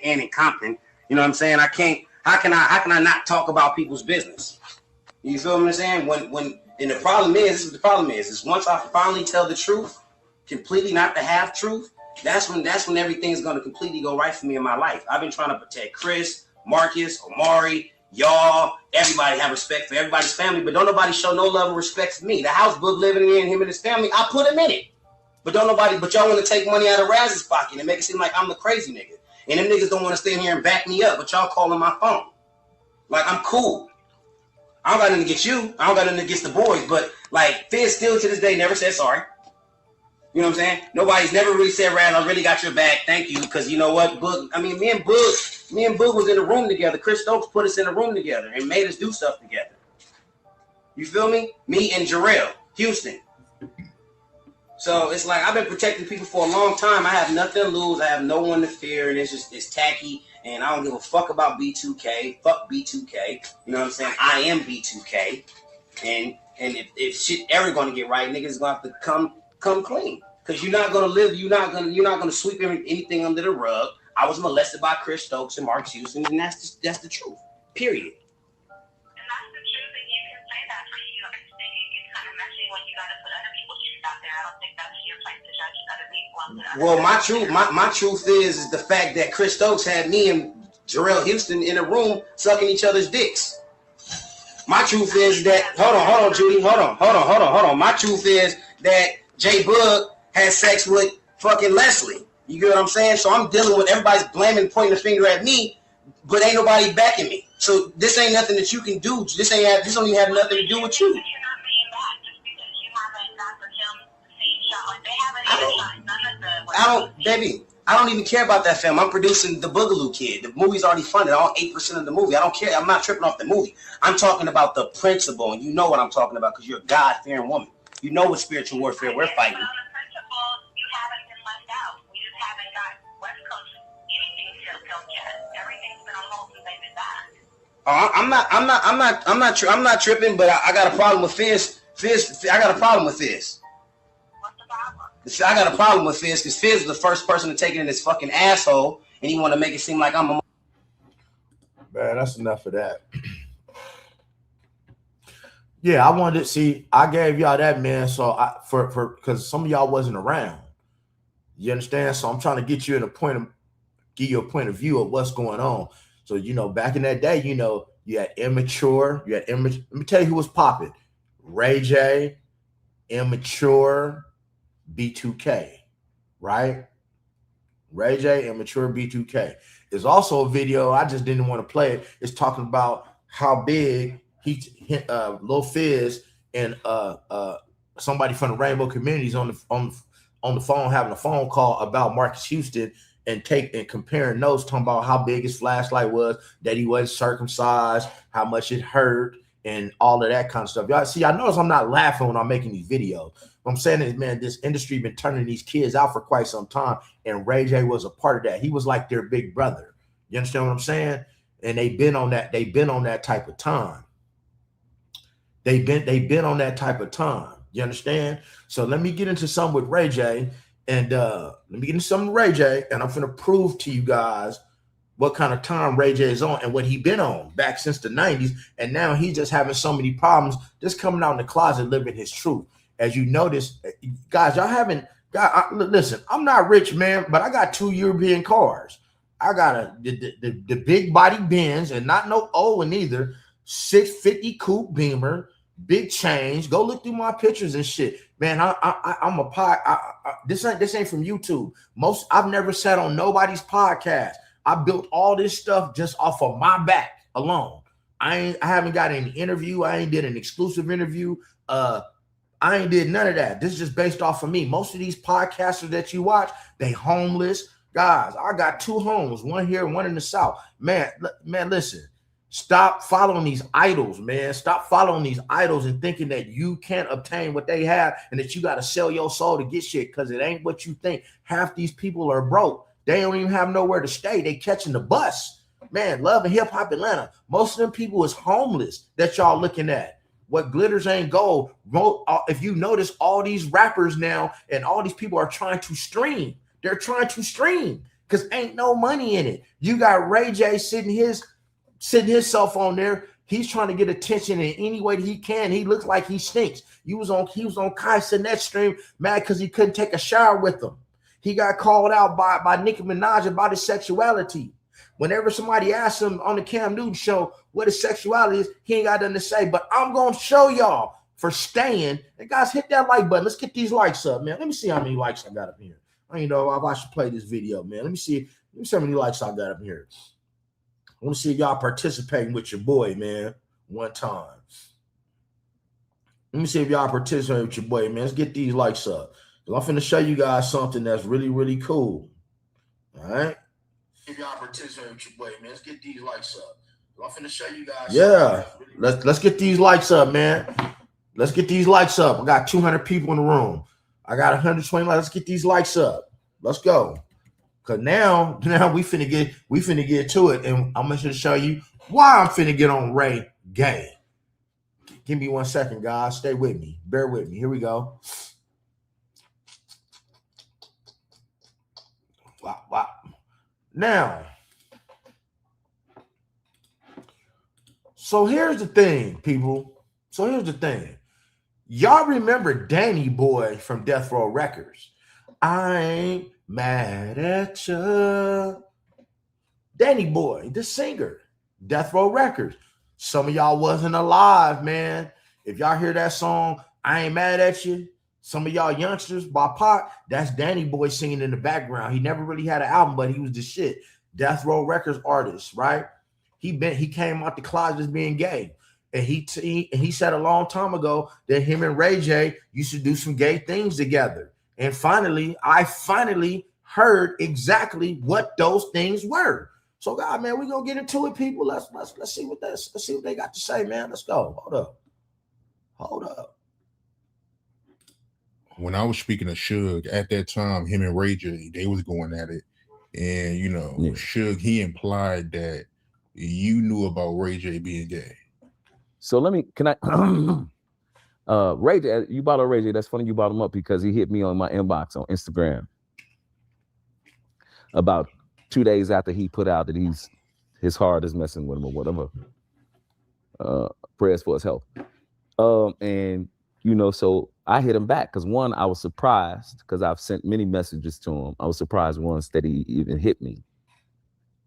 in Compton. You know what I'm saying? I can't. How can I not talk about people's business? You feel what I'm saying? And the problem is once I finally tell the truth, completely not the half truth, that's when everything's gonna completely go right for me in my life. I've been trying to protect Chris, Marcus, Omari, y'all, everybody have respect for everybody's family, but don't nobody show no love and respect for me. The house Boog living in, him and his family, I put him in it. But y'all want to take money out of Raz's pocket and make it seem like I'm the crazy nigga. And them niggas don't want to stay in here and back me up, but y'all calling my phone. Like, I'm cool. I don't got nothing against you. I don't got nothing against the boys, but like Fizz still to this day never said sorry. You know what I'm saying? Nobody's never really said, Raz, I really got your back. Thank you. Because you know what? Me and Boog was in the room together. Chris Stokes put us in the room together and made us do stuff together. You feel me? Me and Jarrell, Houston. So it's like I've been protecting people for a long time. I have nothing to lose. I have no one to fear, and it's tacky. And I don't give a fuck about B2K. Fuck B2K. You know what I'm saying? I am B2K. And if shit ever gonna get right, niggas gonna have to come clean. Cause you're not gonna sweep anything under the rug. I was molested by Chris Stokes and Mark Houston, and that's the truth. Period. Well, my truth is the fact that Chris Stokes had me and Jarrell Houston in a room sucking each other's dicks. My truth is that hold on, Judy, hold on. My truth is that J Boog had sex with fucking Leslie. You get what I'm saying? So I'm dealing with everybody's blaming, pointing the finger at me, but ain't nobody backing me. So this ain't nothing that you can do. This don't even have nothing to do with you. I don't even care about that film. I'm producing The Boogaloo Kid. The movie's already funded. I want 8% of the movie. I don't care. I'm not tripping off the movie. I'm talking about the principle, and you know what I'm talking about because you're a God-fearing woman. You know what spiritual warfare we're fighting. On the principle, you haven't been left out. We just haven't got West Coast anything filled yet. Everything's been on hold since they've been back. I'm not tripping, but I got a problem with Fizz. I got a problem with Fizz. I got a problem with Fizz because Fizz was the first person to take it in his fucking asshole, and he want to make it seem like I'm a man. That's enough of that. Yeah, I wanted to see. I gave y'all that, man. So because some of y'all wasn't around. You understand? So I'm trying to get you in give you a point of view of what's going on. So back in that day, you had Immature. Let me tell you who was popping: Ray J, Immature, B2K, right? Ray J, Immature, B2K. There's also a video, I just didn't want to play it. It's talking about how big Lil Fizz and somebody from the Rainbow Communities on the phone having a phone call about Marcus Houston and comparing notes, talking about how big his flashlight was, that he wasn't circumcised, how much it hurt, and all of that kind of stuff. Y'all see, I notice I'm not laughing when I'm making these videos. What I'm saying is, man, this industry been turning these kids out for quite some time, and Ray J was a part of that. He was like their big brother. You understand what I'm saying? And they've been on that. They've been on that type of time. They've been on that type of time. You understand? So let me get into something with Ray J, and I'm gonna prove to you guys what kind of time Ray J is on and what he been on back since the 90s. And now he's just having so many problems, just coming out in the closet, living his truth. As you notice, guys, listen, I'm not rich, man, but I got 2 European cars. I got the big body Benz, and not no Owen either, 650 coupe Beamer, Big change. Go look through my pictures and shit, man. I'm a this ain't from YouTube. I've never sat on nobody's podcast. I built all this stuff just off of my back alone. I haven't got any interview. I ain't did an exclusive interview. I ain't did none of that. This is just based off of me. Most of these podcasters that you watch, they homeless guys. I got 2 homes, one here, one in the South. Man, listen. Stop following these idols, man. Stop following these idols and thinking that you can't obtain what they have and that you got to sell your soul to get shit, because it ain't what you think. Half these people are broke. They don't even have nowhere to stay. They catching the bus. Man, Love and Hip Hop Atlanta. Most of them people is homeless that y'all looking at. What glitters ain't gold. If you notice, all these rappers now and all these people are trying to stream. They're trying to stream because ain't no money in it. You got Ray J sitting himself on there. He's trying to get attention in any way that he can. He looks like he stinks. He was on Kai Cenat's stream mad because he couldn't take a shower with him. He got called out by Nicki Minaj about his sexuality. Whenever somebody asks him on the Cam Newton show what his sexuality is, he ain't got nothing to say. But I'm going to show y'all for staying. And guys, hit that like button. Let's get these likes up, man. Let me see how many likes I got up here. I don't know if I should play this video, man. Let me see how many likes I got up here. I want to see if y'all participating with your boy, man, one time. Let me see if y'all participating with your boy, man. Let's get these likes up. I'm finna show you guys something that's really, really cool. All right? If y'all participate with your boy, man, let's get these likes up. I'm finna show you guys. Yeah, let's get these likes up, man. Let's get these likes up. I got 200 people in the room. I got 120 likes. Let's get these likes up. Let's go. Cause now we finna get to it, and I'm gonna show you why I'm finna get on Ray Gay. Give me 1 second, guys. Stay with me. Bear with me. Here we go. Wow. Now, so here's the thing, people. So here's the thing. Y'all remember Danny Boy from Death Row Records? I ain't mad at you. Danny Boy, the singer, Death Row Records. Some of y'all wasn't alive, man. If y'all hear that song, I ain't mad at you. Some of y'all youngsters by Pac, that's Danny Boy singing in the background. He never really had an album, but he was the shit. Death Row Records artist, right? He came out the closet as being gay. And he said a long time ago that him and Ray J used to do some gay things together. And I finally heard exactly what those things were. So, God, man, we're gonna get into it, people. Let's see what they got to say, man. Let's go. Hold up. When I was speaking of Suge, at that time, him and Ray J, they was going at it. And, Suge, he implied that you knew about Ray J being gay. So Ray J, you brought up Ray J. That's funny you brought him up because he hit me on my inbox on Instagram about 2 days after he put out that his heart is messing with him or whatever. Prayers for his health. And so I hit him back because one, I was surprised because I've sent many messages to him. I was surprised once that he even hit me.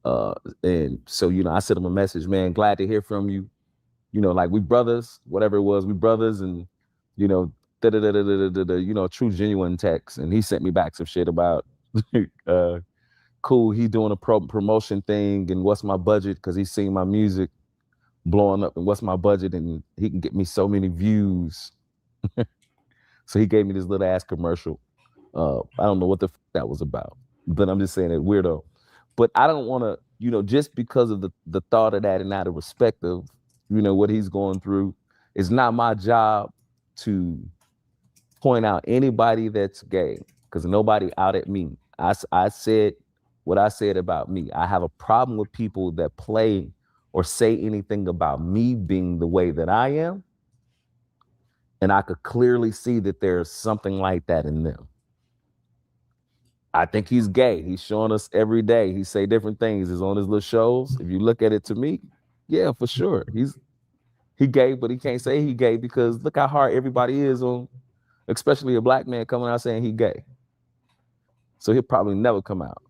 And so, I sent him a message, man, glad to hear from you. Like we brothers, whatever it was, we brothers, and true genuine text. And he sent me back some shit about cool, he doing a promotion thing and what's my budget, because he's seen my music blowing up and what's my budget, and he can get me so many views. So he gave me this little ass commercial. I don't know what the that was about, but I'm just saying it weirdo. But I don't want to, just because of the thought of that and out of respect of, what he's going through, it's not my job to point out anybody that's gay, because nobody out at me. I said what I said about me. I have a problem with people that play or say anything about me being the way that I am. And I could clearly see that there's something like that in them. I think he's gay. He's showing us every day. He say different things. He's on his little shows. If you look at it, to me, yeah, for sure. He gay, but he can't say he gay because look how hard everybody is on, especially a black man coming out saying he gay. So he'll probably never come out.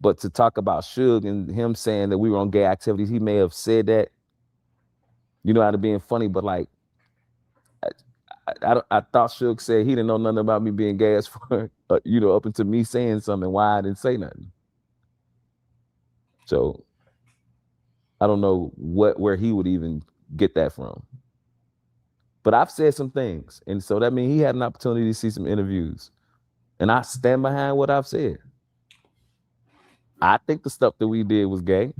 But to talk about Suge and him saying that we were on gay activities, he may have said that. you know, out of being funny, but like, I thought Suge said he didn't know nothing about me being gay as far, you know, up until me saying something, why I didn't say nothing. So I don't know where he would even get that from. But I've said some things, and so that means he had an opportunity to see some interviews, and I stand behind what I've said. I think the stuff that we did was gay.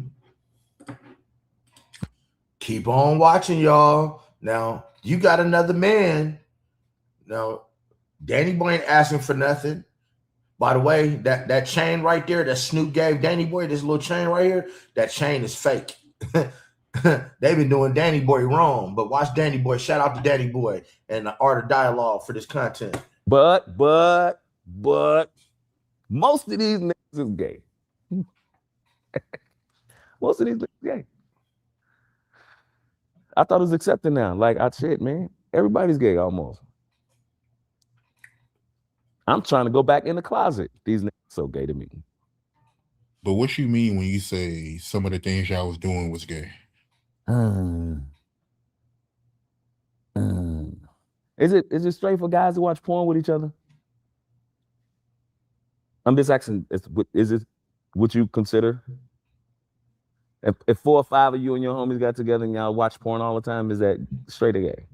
Keep on watching, y'all. Now, you got another man. Now, Danny Boy ain't asking for nothing. By the way, that chain right there that Snoop gave Danny Boy, this little chain right here, that chain is fake. They've been doing Danny Boy wrong, but watch Danny Boy. Shout out to Danny Boy and the Art of Dialogue for this content. But most of these niggas is gay. Most of these niggas gay. I thought it was accepted now. Like, shit, man. Everybody's gay almost. I'm trying to go back in the closet. These niggas so gay to me. But what you mean when you say some of the things y'all was doing was gay? Is it straight for guys to watch porn with each other? I'm just asking, is it what you consider? If 4 or 5 of you and your homies got together and y'all watch porn all the time, is that straight or gay?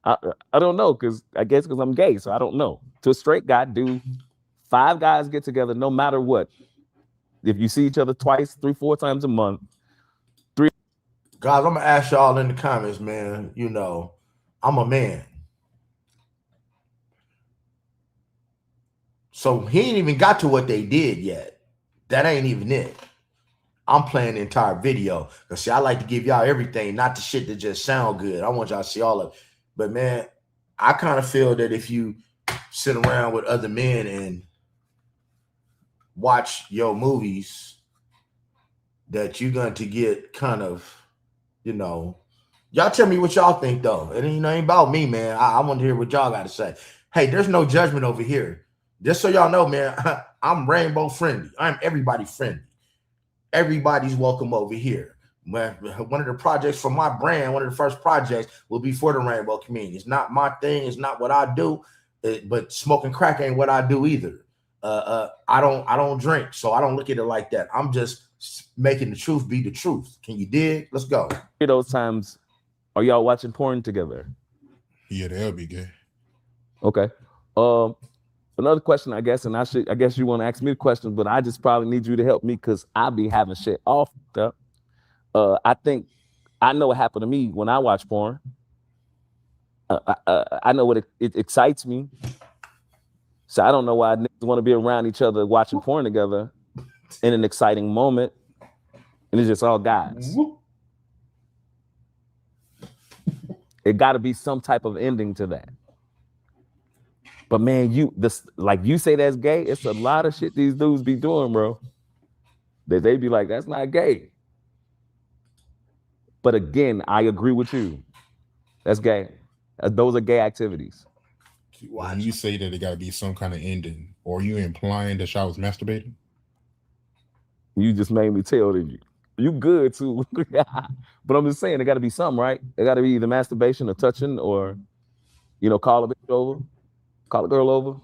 I don't know, because I guess because I'm gay, so I don't know. To a straight guy, do 5 guys get together no matter what? If you see each other twice, 3, 4 times a month. Guys, I'm gonna ask y'all in the comments, man. You know, I'm a man. So he ain't even got to what they did yet. That ain't even it. I'm playing the entire video. Because see, I like to give y'all everything, not the shit that just sound good. I want y'all to see all of it. But man, I kind of feel that if you sit around with other men and watch your movies, that you're going to get kind of, you know, y'all tell me what y'all think though. It ain't about me, man. I want to hear what y'all got to say. Hey, there's no judgment over here. Just so y'all know, man, I'm rainbow friendly. I'm everybody friendly. Everybody's welcome over here. One of the projects for my brand, one of the first projects will be for the rainbow community. It's not my thing. It's not what I do. But smoking crack ain't what I do either. I don't drink, so I don't look at it like that. I'm just making the truth be the truth. Can you dig? Let's go. Those times, are y'all watching porn together? Yeah, that'll be gay. Okay. Another question, I guess, and I guess you want to ask me the questions, but I just probably need you to help me because I be having shit all fucked up. I think I know what happened to me when I watch porn. I know what it excites me. So I don't know why niggas want to be around each other watching porn together in an exciting moment. And it's just all guys. It got to be some type of ending to that. But man, like you say that's gay, it's a lot of shit these dudes be doing, bro. That they be like, that's not gay. But again, I agree with you. That's gay. Those are gay activities. When you say that it got to be some kind of ending, or are you implying that y'all was masturbating? You just made me tell them you good too. But I'm just saying, it got to be something, right? It got to be either masturbation or touching or, you know, call a bitch over, call a girl over.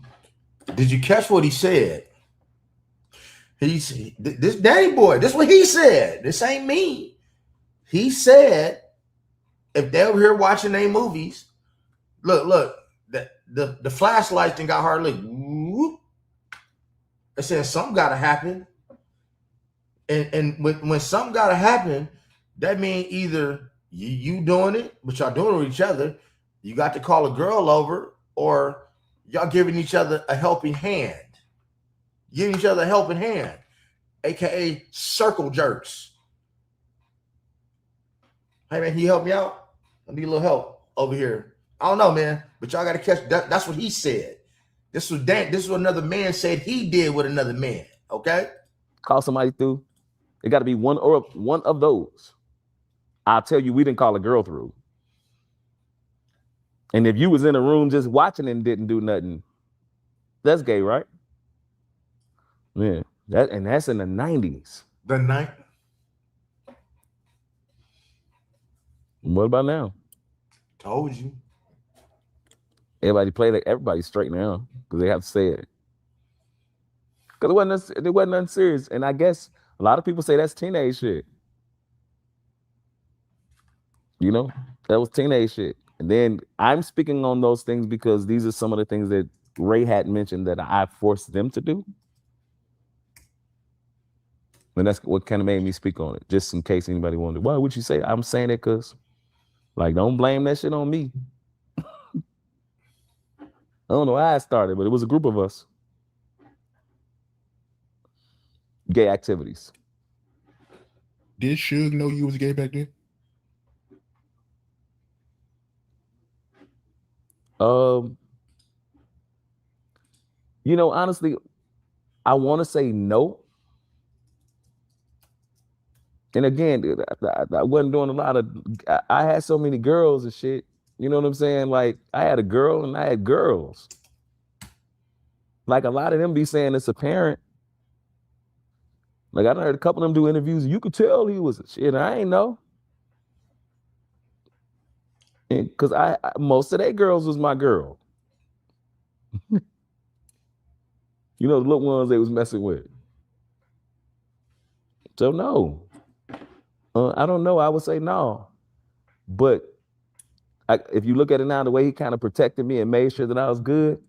Did you catch what he said? This Danny Boy, this is what he said. This ain't me. He said, if they over here watching their movies, look, the flashlight thing got hard. Look, whoop. It said something got to happen, and when something got to happen, that means either you doing it, but y'all doing it with each other. You got to call a girl over, or y'all giving each other a helping hand. Giving each other a helping hand, aka circle jerks. Hey man, can you help me out? I need a little help over here. I don't know, man, but y'all got to catch that. That's what he said. This was what another man said he did with another man. Okay, call somebody through. It got to be one of those. I'll tell you, we didn't call a girl through. And if you was in a room just watching and didn't do nothing, that's gay, right? Yeah, that's in the 90s. The night. What about now? Told you. Everybody's straight now because they have to say it. Because it wasn't nothing serious. And I guess a lot of people say that's teenage shit. You know, that was teenage shit. And then I'm speaking on those things because these are some of the things that Ray had mentioned that I forced them to do. And that's what kind of made me speak on it, just in case anybody wondered, why would you say I'm saying it? Because, like, don't blame that shit on me. I don't know how it started, but it was a group of us. Gay activities. Did Suge know you was gay back then? You know, honestly, I want to say no. And again, dude, I wasn't doing a lot of. I had so many girls and shit. You know what I'm saying? Like, I had a girl and I had girls. Like, a lot of them be saying it's apparent. Like, I heard a couple of them do interviews. You could tell he was shit. I ain't know. Because most of they girls was my girl. You know, the little ones they was messing with. So no. I don't know. I would say no. But if you look at it now, the way he kind of protected me and made sure that I was good,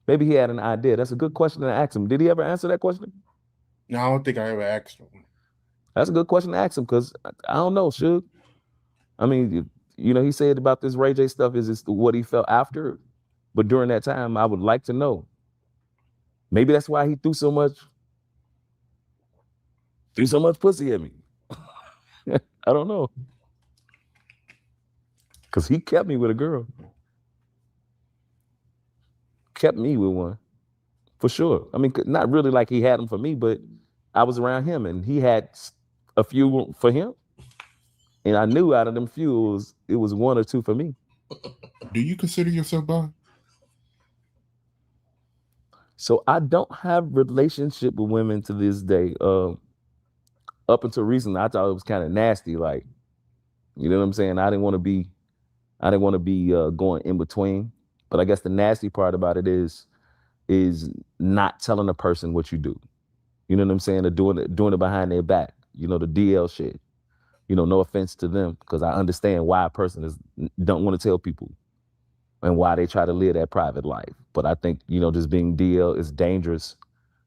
maybe he had an idea. That's a good question to ask him. Did he ever answer that question? No, I don't think I ever asked him. That's a good question to ask him because I don't know, Suge. I mean, you know, he said about this Ray J stuff is what he felt after. But during that time, I would like to know. Maybe that's why he threw so much pussy at me. I don't know. Because he kept me with a girl. Kept me with one. For sure. I mean, not really like he had them for me, but I was around him and he had a few for him. And I knew out of them few, it was one or two for me. Do you consider yourself bi? So I don't have relationship with women to this day. Up until recently, I thought it was kind of nasty. Like, you know what I'm saying? I didn't want to be going in between. But I guess the nasty part about it is not telling a person what you do. You know what I'm saying? Or doing it behind their back. You know, the DL shit. You know, no offense to them, because I understand why a person don't want to tell people and why they try to live that private life. But I think, you know, just being DL is dangerous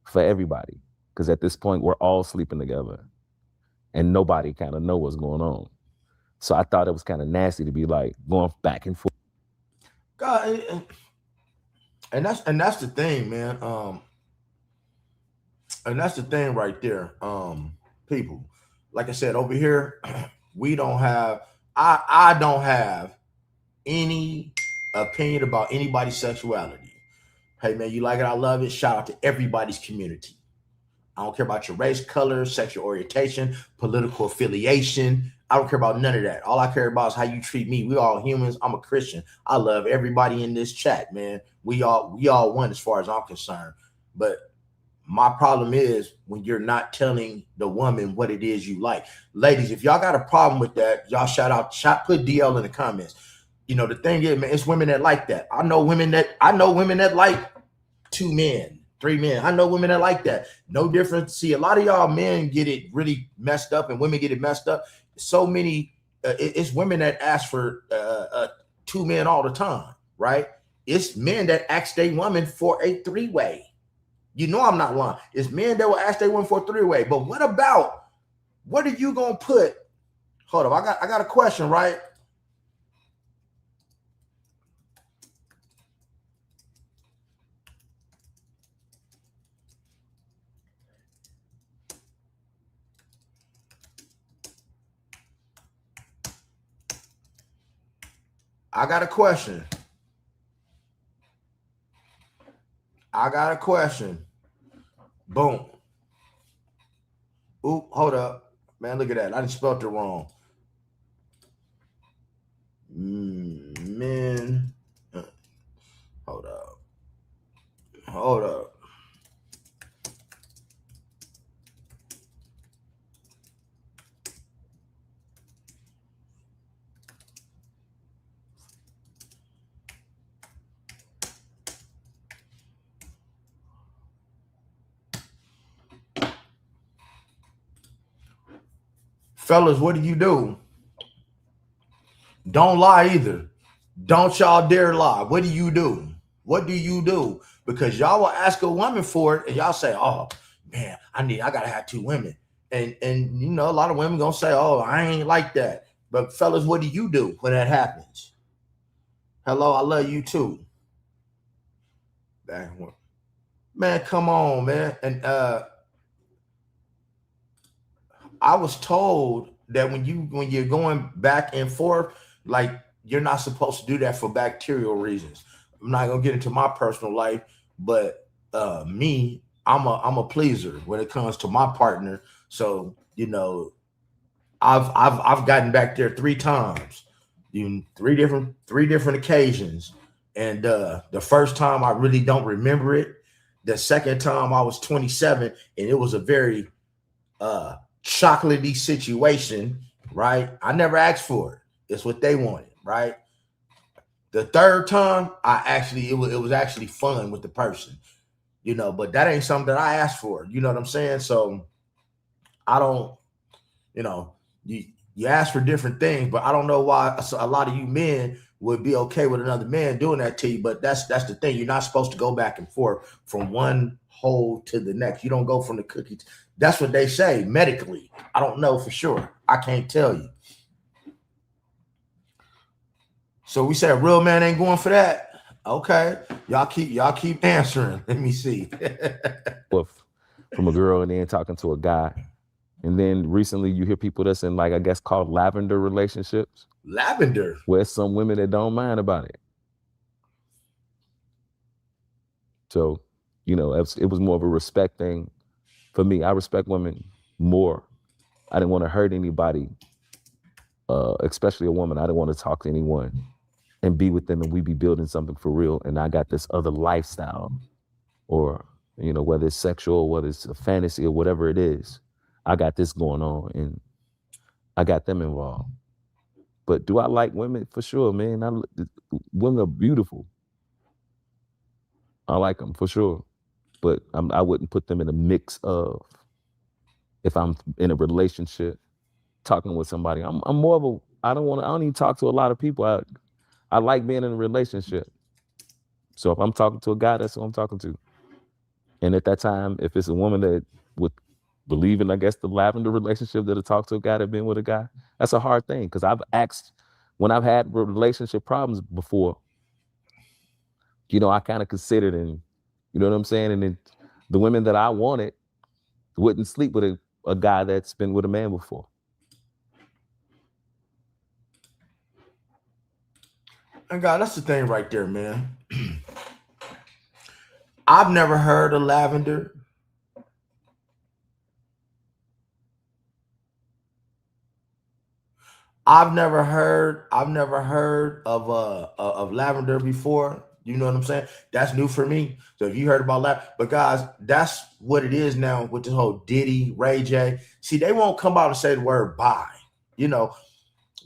for everybody. Because at this point, we're all sleeping together and nobody kind of know what's going on. So I thought it was kind of nasty to be like going back and forth. God, and that's the thing, man. And that's the thing right there. People, like I said, over here, we don't have. I don't have any opinion about anybody's sexuality. Hey man, you like it? I love it. Shout out to everybody's community. I don't care about your race, color, sexual orientation, political affiliation. I don't care about none of that. All I care about is how you treat me. We all humans. I'm a Christian. I love everybody in this chat, man. We all one as far as I'm concerned. But my problem is when you're not telling the woman what it is you like. Ladies, if y'all got a problem with that, y'all put DL in the comments. You know, the thing is, man, it's women that like that. I know women that like 2 men, 3 men. I know women that like that. No different. See, a lot of y'all men get it really messed up and women get it messed up. So many, it's women that ask for 2 men all the time, right? It's men that ask their woman for a 3-way. You know I'm not lying. It's men that will ask their woman for a 3-way. But what are you going to put? Hold up. I got a question, right? I got a question. Boom. Oop, hold up. Man, look at that. I just spelled it wrong. Men. Hold up. Fellas, what do you do? Don't lie either. Don't y'all dare lie. What do you do? What do you do? Because y'all will ask a woman for it and y'all say, oh man, I gotta have 2 women. And you know, a lot of women gonna say, oh, I ain't like that. But fellas, what do you do when that happens? Hello, I love you too. Man, come on, man. And I was told that when you're going back and forth, like you're not supposed to do that for bacterial reasons. I'm not gonna get into my personal life, but me, I'm a pleaser when it comes to my partner. So you know, I've gotten back there 3 times, three different occasions, and the first time I really don't remember it. The second time I was 27, and it was a very chocolatey situation, right? I never asked for it. It's what they wanted, right? The third time, it was actually fun with the person, you know, but that ain't something that I asked for. You know what I'm saying? So I don't, you know, you ask for different things, but I don't know why a lot of you men would be okay with another man doing that to you. But that's the thing. You're not supposed to go back and forth from one hole to the next. You don't go from the cookies. That's what they say medically. I don't know for sure. I can't tell you. So we say a real man ain't going for that. Okay, y'all keep answering. Let me see. From a girl and then talking to a guy, and then recently you hear people that's in, like, I guess called lavender relationships. Lavender, where some women that don't mind about it. So, you know, it was more of a respect thing for me. I respect women more. I didn't want to hurt anybody, especially a woman. I didn't want to talk to anyone and be with them and we be building something for real. And I got this other lifestyle, or, you know, whether it's sexual, whether it's a fantasy or whatever it is, I got this going on and I got them involved. But do I like women? For sure, man. Women are beautiful. I like them for sure. But I wouldn't put them in a mix of, if I'm in a relationship, talking with somebody. I'm more of a, I don't even talk to a lot of people. I like being in a relationship. So if I'm talking to a guy, that's who I'm talking to. And at that time, if it's a woman that would believe in, I guess, the lavender relationship, that'll talk to a guy that been with a guy, that's a hard thing. Because I've asked, when I've had relationship problems before, you know, I kind of considered, and you know what I'm saying? And then the women that I wanted wouldn't sleep with a guy that's been with a man before. And God, that's the thing right there, man. I've never heard of lavender. I've never heard of lavender before. You know what I'm saying? That's new for me. So if you heard about that, but guys, that's what it is now with the whole Diddy, Ray J. See, they won't come out and say the word bye. You know,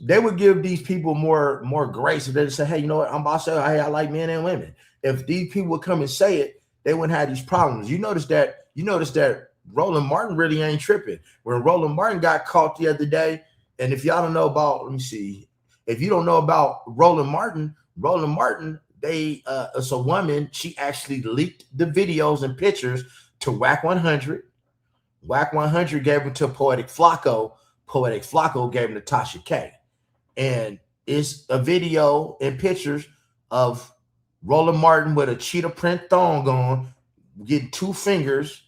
they would give these people more grace if they just say, hey, you know what? I'm about to say, hey, I like men and women. If these people would come and say it, they wouldn't have these problems. You notice that Roland Martin really ain't tripping. When Roland Martin got caught the other day, and if y'all don't know about, let me see. If you don't know about Roland Martin, it's a woman. She actually leaked the videos and pictures to Whack 100. Whack 100 gave them to Poetic Flacco. Poetic Flacco gave them to Tasha K. And it's a video and pictures of Roland Martin with a cheetah print thong on, getting 2 fingers,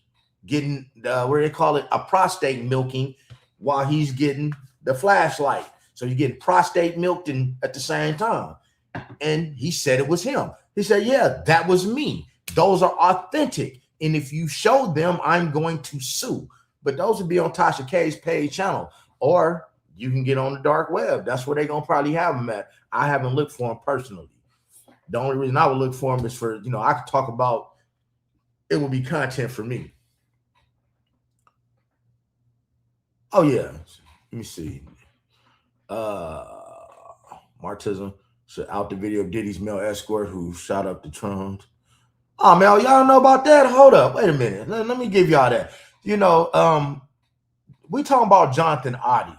getting what they call it, a prostate milking, while he's getting the flashlight. So you're getting prostate milked at the same time. And he said it was him. He said, yeah, that was me. Those are authentic. And if you show them, I'm going to sue. But those would be on Tasha K's paid channel. Or you can get on the dark web. That's where they're going to probably have them at. I haven't looked for them personally. The only reason I would look for them is for, you know, I could talk about, it would be content for me. Oh, yeah. Let me see. Martism. So out the video of Diddy's male escort who shot up the Trumps. Oh, man, y'all don't know about that? Hold up. Wait a minute. Let me give y'all that. You know, we talking about Jonathan Oddie.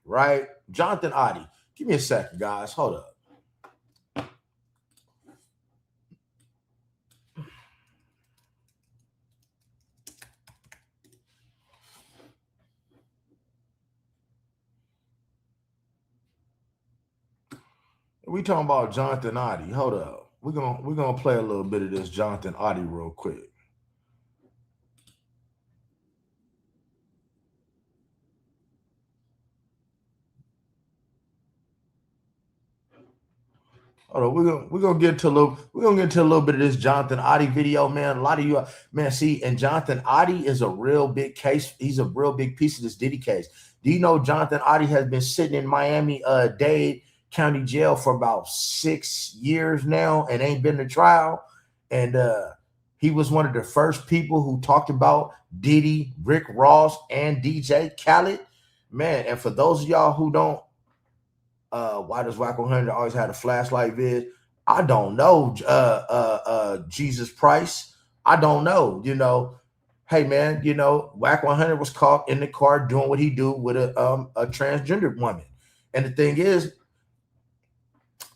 right? Jonathan Oddie. Give me a second, guys. Hold up. We talking about Jonathan Oddie. Hold up. We're gonna play a little bit of this Jonathan Oddie real quick. Hold on, we're gonna get to a little bit of this Jonathan Oddie video, man. A lot of you, man, see, and Jonathan Oddie is a real big case. He's a real big piece of this Diddy case. Do you know Jonathan Oddie has been sitting in Miami Dade County Jail for about 6 years now and ain't been to trial? And he was one of the first people who talked about Diddy, Rick Ross, and DJ Khaled, man. And for those of y'all who don't, why does Wack 100 always have a flashlight vid? I don't know. Jesus Price. I don't know. You know, hey man, you know, Wack 100 was caught in the car doing what he do with a transgender woman. And the thing is,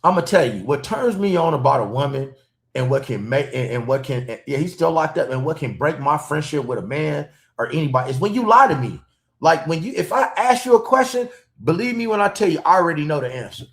I'm gonna tell you what turns me on about a woman and what can make and what can, yeah, he's still locked up, and what can break my friendship with a man or anybody is when you lie to me. Like when you, if I ask you a question, believe me when I tell you, I already know the answer.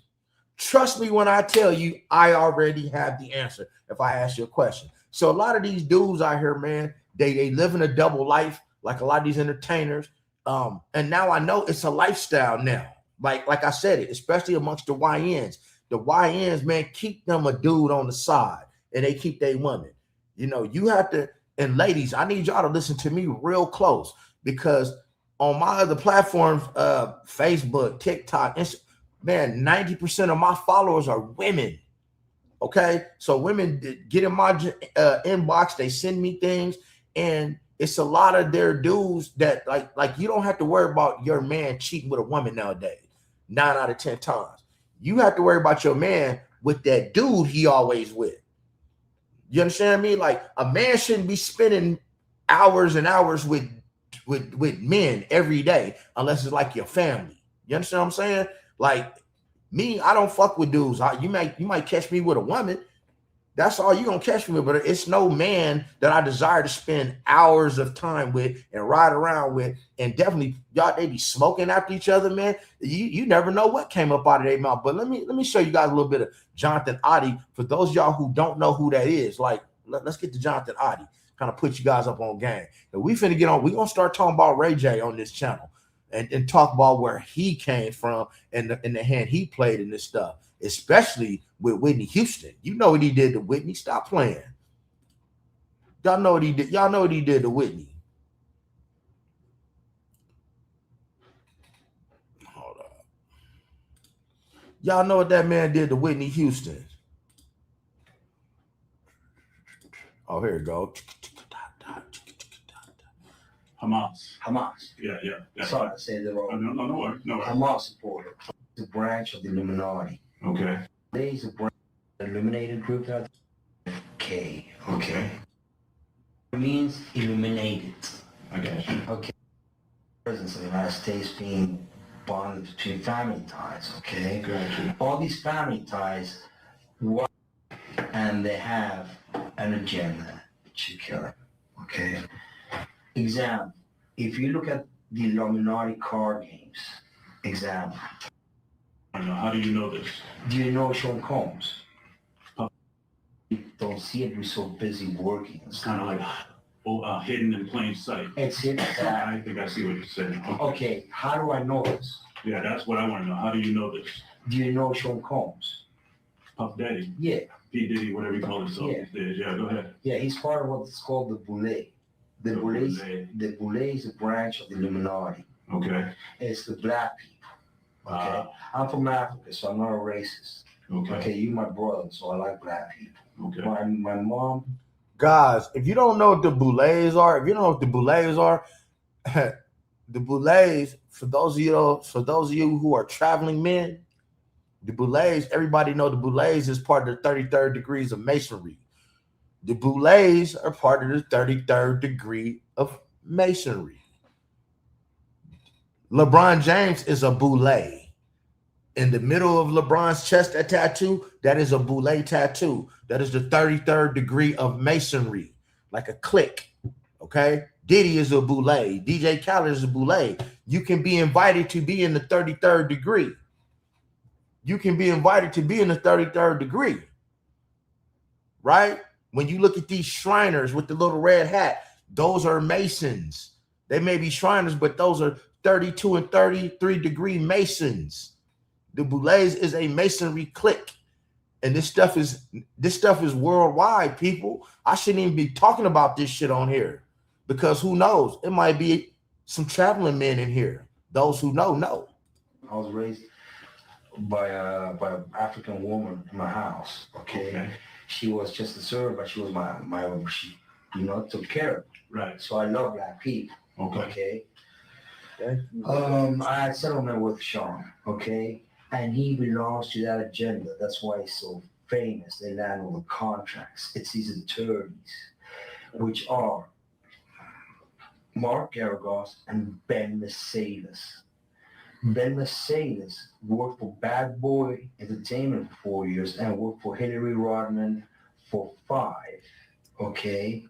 Trust me when I tell you, I already have the answer if I ask you a question. So a lot of these dudes out here, man, they live in a double life, like a lot of these entertainers. And now I know it's a lifestyle now. Like I said it, especially amongst the YNs. The YNs, man, keep them a dude on the side, and they keep their women. You know, you have to, and ladies, I need y'all to listen to me real close, because on my other platforms, Facebook, TikTok, Instagram, man, 90% of my followers are women. Okay, so women get in my inbox, they send me things, and it's a lot of their dudes that like you don't have to worry about your man cheating with a woman nowadays. 9 out of 10 times, you have to worry about your man with that dude he always with. You understand me? Like a man shouldn't be spending hours and hours with men every day unless it's like your family. You understand what I'm saying? Like me, I don't fuck with dudes. You might catch me with a woman. That's all you gonna catch me with, but it's no man that I desire to spend hours of time with and ride around with. And definitely, y'all, they be smoking after each other, man. You never know what came up out of their mouth. But let me show you guys a little bit of Jonathan Oddie for those of y'all who don't know who that is. Like, let's get to Jonathan Oddie. Kind of put you guys up on game. And we finna get on. We gonna start talking about Ray J on this channel, and talk about where he came from and the hand he played in this stuff, especially with Whitney Houston. You know what he did to Whitney. Stop playing. Y'all know what he did. Y'all know what he did to Whitney. Hold up. Y'all know what that man did to Whitney Houston. Oh, here we go. Hamas. Yeah. Sorry, I said it wrong. No. Hamas supporter. The branch of the Illuminati. Okay. There's a branch of the illuminated group out there. Okay. It means illuminated. I got you. Okay. Presence of the United States being bonded between family ties. Okay. Got you. All these family ties, and they have an agenda to kill it. Okay. Example. If you look at the Illuminati card games, example. I know. How do you know this? Do you know Sean Combs? You don't see it, we're so busy working. It's kind of like hidden in plain sight. It's hidden. I think I see what you're saying. Okay, how do I know this? Yeah, that's what I want to know. How do you know this? Do you know Sean Combs? Puff Daddy? Yeah. P. Diddy, whatever you call himself these days. Yeah, go ahead. Yeah, he's part of what's called the Boule. The Boule is a branch of the Illuminati. Okay. It's the black people. Okay. I'm from Africa, so I'm not a racist. Okay, you my brother, so I like black people. Okay. My mom. Guys, if you don't know what the Boulets are, the Boulets, for those of you who are traveling men, the Boulets, everybody know the Boulets is part of the 33rd degrees of Masonry. The Boulets are part of the 33rd degree of Masonry. LeBron James is a boule. In the middle of LeBron's chest, that tattoo, that is a boule tattoo. That is the 33rd degree of masonry, like a click. Okay? Diddy is a boule. DJ Khaled is a boule. You can be invited to be in the 33rd degree. You can be invited to be in the 33rd degree. Right? When you look at these Shriners with the little red hat, those are Masons. They may be Shriners, but those are 32 and 33 degree Masons. The Boulets is a masonry clique. And this stuff is worldwide, people. I shouldn't even be talking about this shit on here, because who knows? It might be some traveling men in here. Those who know. I was raised by an African woman in my house. Okay. She was just a servant, but she was she took care of me. Right. So I love black people. Okay. I had settlement with Sean. Okay. And he belongs to that agenda. That's why he's so famous. They land all the contracts. It's these attorneys, which are Mark Garagos and Ben Mercedes. Ben Mercedes worked for Bad Boy Entertainment for 4 years and worked for Hillary Rodman for 5. Okay.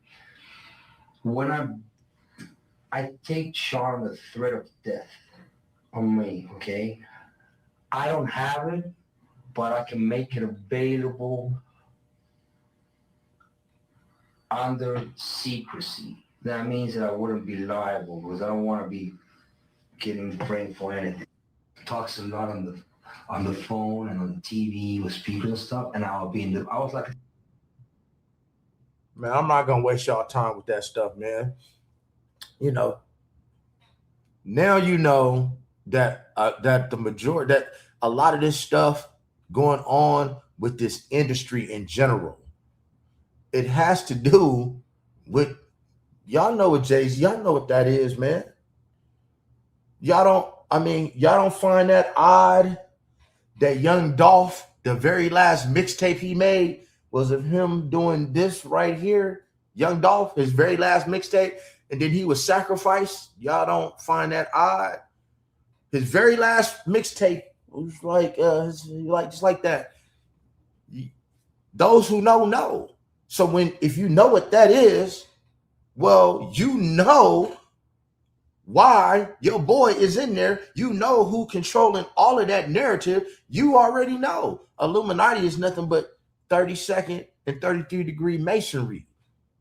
When I take Sean the threat of death on me, okay? I don't have it, but I can make it available under secrecy. That means that I wouldn't be liable, because I don't want to be getting framed for anything. Talks a lot on the phone and on the TV with people and stuff, and I was like, man, I'm not gonna waste y'all time with that stuff, man. Now you know that that a lot of this stuff going on with this industry in general, it has to do with, y'all know what Jay-Z, y'all know what that is, man. Y'all don't find that odd that Young Dolph, the very last mixtape he made was of him doing this right here? Young Dolph, his very last mixtape, and then he was sacrificed. Y'all don't find that odd? His very last mixtape was just like that. Those who know. So if you know what that is, well, you know why your boy is in there. You know who controlling all of that narrative. You already know. Illuminati is nothing but 32nd and 33 degree masonry.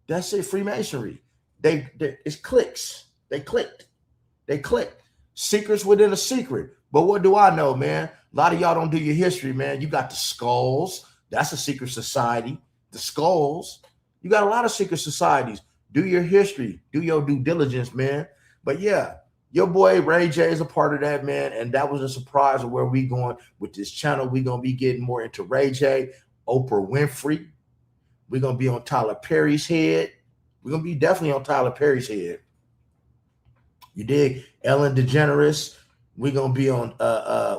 That's it, Freemasonry. It's cliques. They clicked. Secrets within a secret. But what do I know, man? A lot of y'all don't do your history, man. You got the Skulls. That's a secret society. The Skulls. You got a lot of secret societies. Do your history. Do your due diligence, man. But yeah, your boy Ray J is a part of that, man. And that was a surprise of where we going with this channel. We're going to be getting more into Ray J, Oprah Winfrey. We're going to be on Tyler Perry's head. We're going to be definitely on Tyler Perry's head. You dig? Ellen DeGeneres. We're going to be on,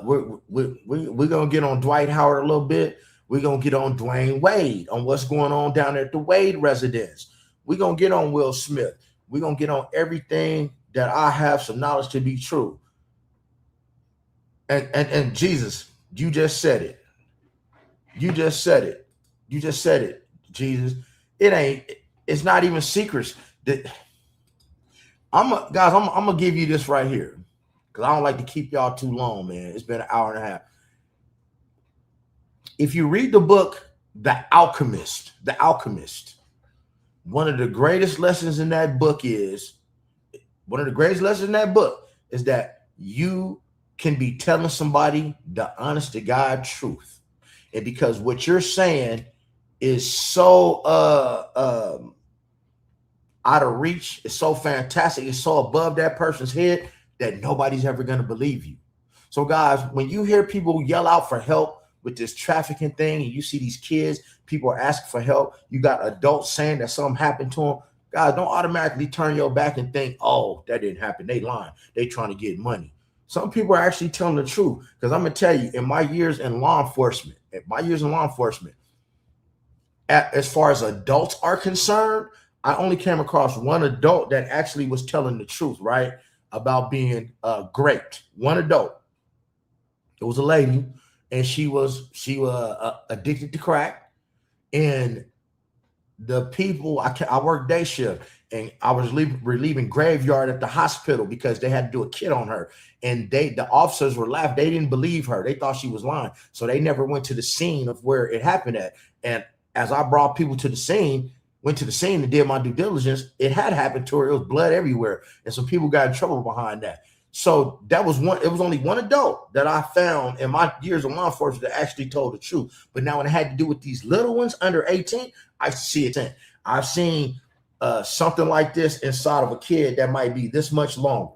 we're going to get on Dwight Howard a little bit. We're going to get on Dwayne Wade, on what's going on down at the Wade residence. We're going to get on Will Smith. We're going to get on everything that I have some knowledge to be true. And Jesus, you just said it. You just said it, Jesus. It's not even secrets. I'm gonna give you this right here, because I don't like to keep y'all too long, man. It's been an hour and a half. If you read the book, The Alchemist, one of the greatest lessons in that book is that you can be telling somebody the honest to God truth. And because what you're saying is so out of reach, it's so fantastic, it's so above that person's head that nobody's ever going to believe you. So guys, when you hear people yell out for help with this trafficking thing, and you see these kids, people are asking for help, you got adults saying that something happened to them, guys, don't automatically turn your back and think, oh, that didn't happen. They lying. They trying to get money. Some people are actually telling the truth. Because I'm going to tell you, in my years in law enforcement, as far as adults are concerned, I only came across one adult that actually was telling the truth, right? about being great. One adult. It was a lady, and she was addicted to crack. And the people, I worked day shift, and I was relieving graveyard at the hospital because they had to do a kit on her. And the officers were laughing. They didn't believe her. They thought she was lying. So they never went to the scene of where it happened at. And as I brought people to the scene, went to the scene and did my due diligence, it had happened to her. It was blood everywhere. And some people got in trouble behind that. So that was one. It was only one adult that I found in my years of law enforcement that actually told the truth. But now when it had to do with these little ones under 18, I see it. I've seen something like this inside of a kid that might be this much longer.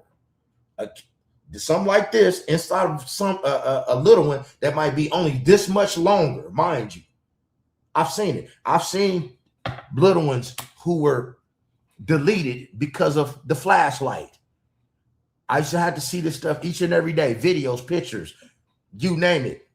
Something like this inside of a little one that might be only this much longer, mind you. I've seen it. I've seen little ones who were deleted because of the flashlight. I used to have to see this stuff each and every day, videos, pictures, you name it.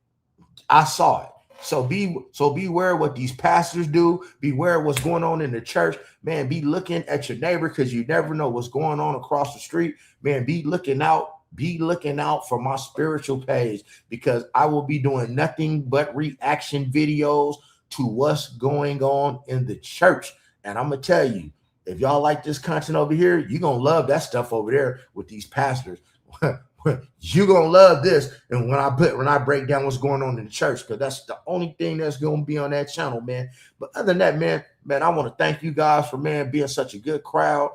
I saw it. So beware what these pastors do. Beware what's going on in the church. Man, be looking at your neighbor because you never know what's going on across the street. Man, be looking out. Be looking out for my spiritual page because I will be doing nothing but reaction videos to what's going on in the church. And I'm going to tell you, if y'all like this content over here, you're going to love that stuff over there with these pastors. You're going to love this. And when I break down what's going on in the church, because that's the only thing that's going to be on that channel, man. But other than that, man, I want to thank you guys for, man, being such a good crowd,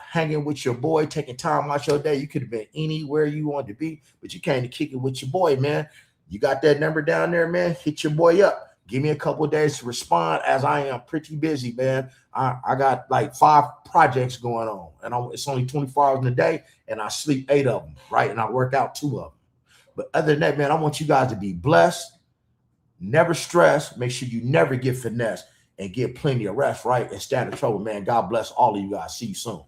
hanging with your boy, taking time out your day. You could have been anywhere you wanted to be, but you came to kick it with your boy, man. You got that number down there, man. Hit your boy up. Give me a couple of days to respond as I am pretty busy, man. I got like 5 projects going on, and it's only 24 hours in a day, and I sleep 8 of them, right? And I work out 2 of them. But other than that, man, I want you guys to be blessed, never stress. Make sure you never get finessed and get plenty of rest, right? And stay out of trouble, man. God bless all of you guys. See you soon.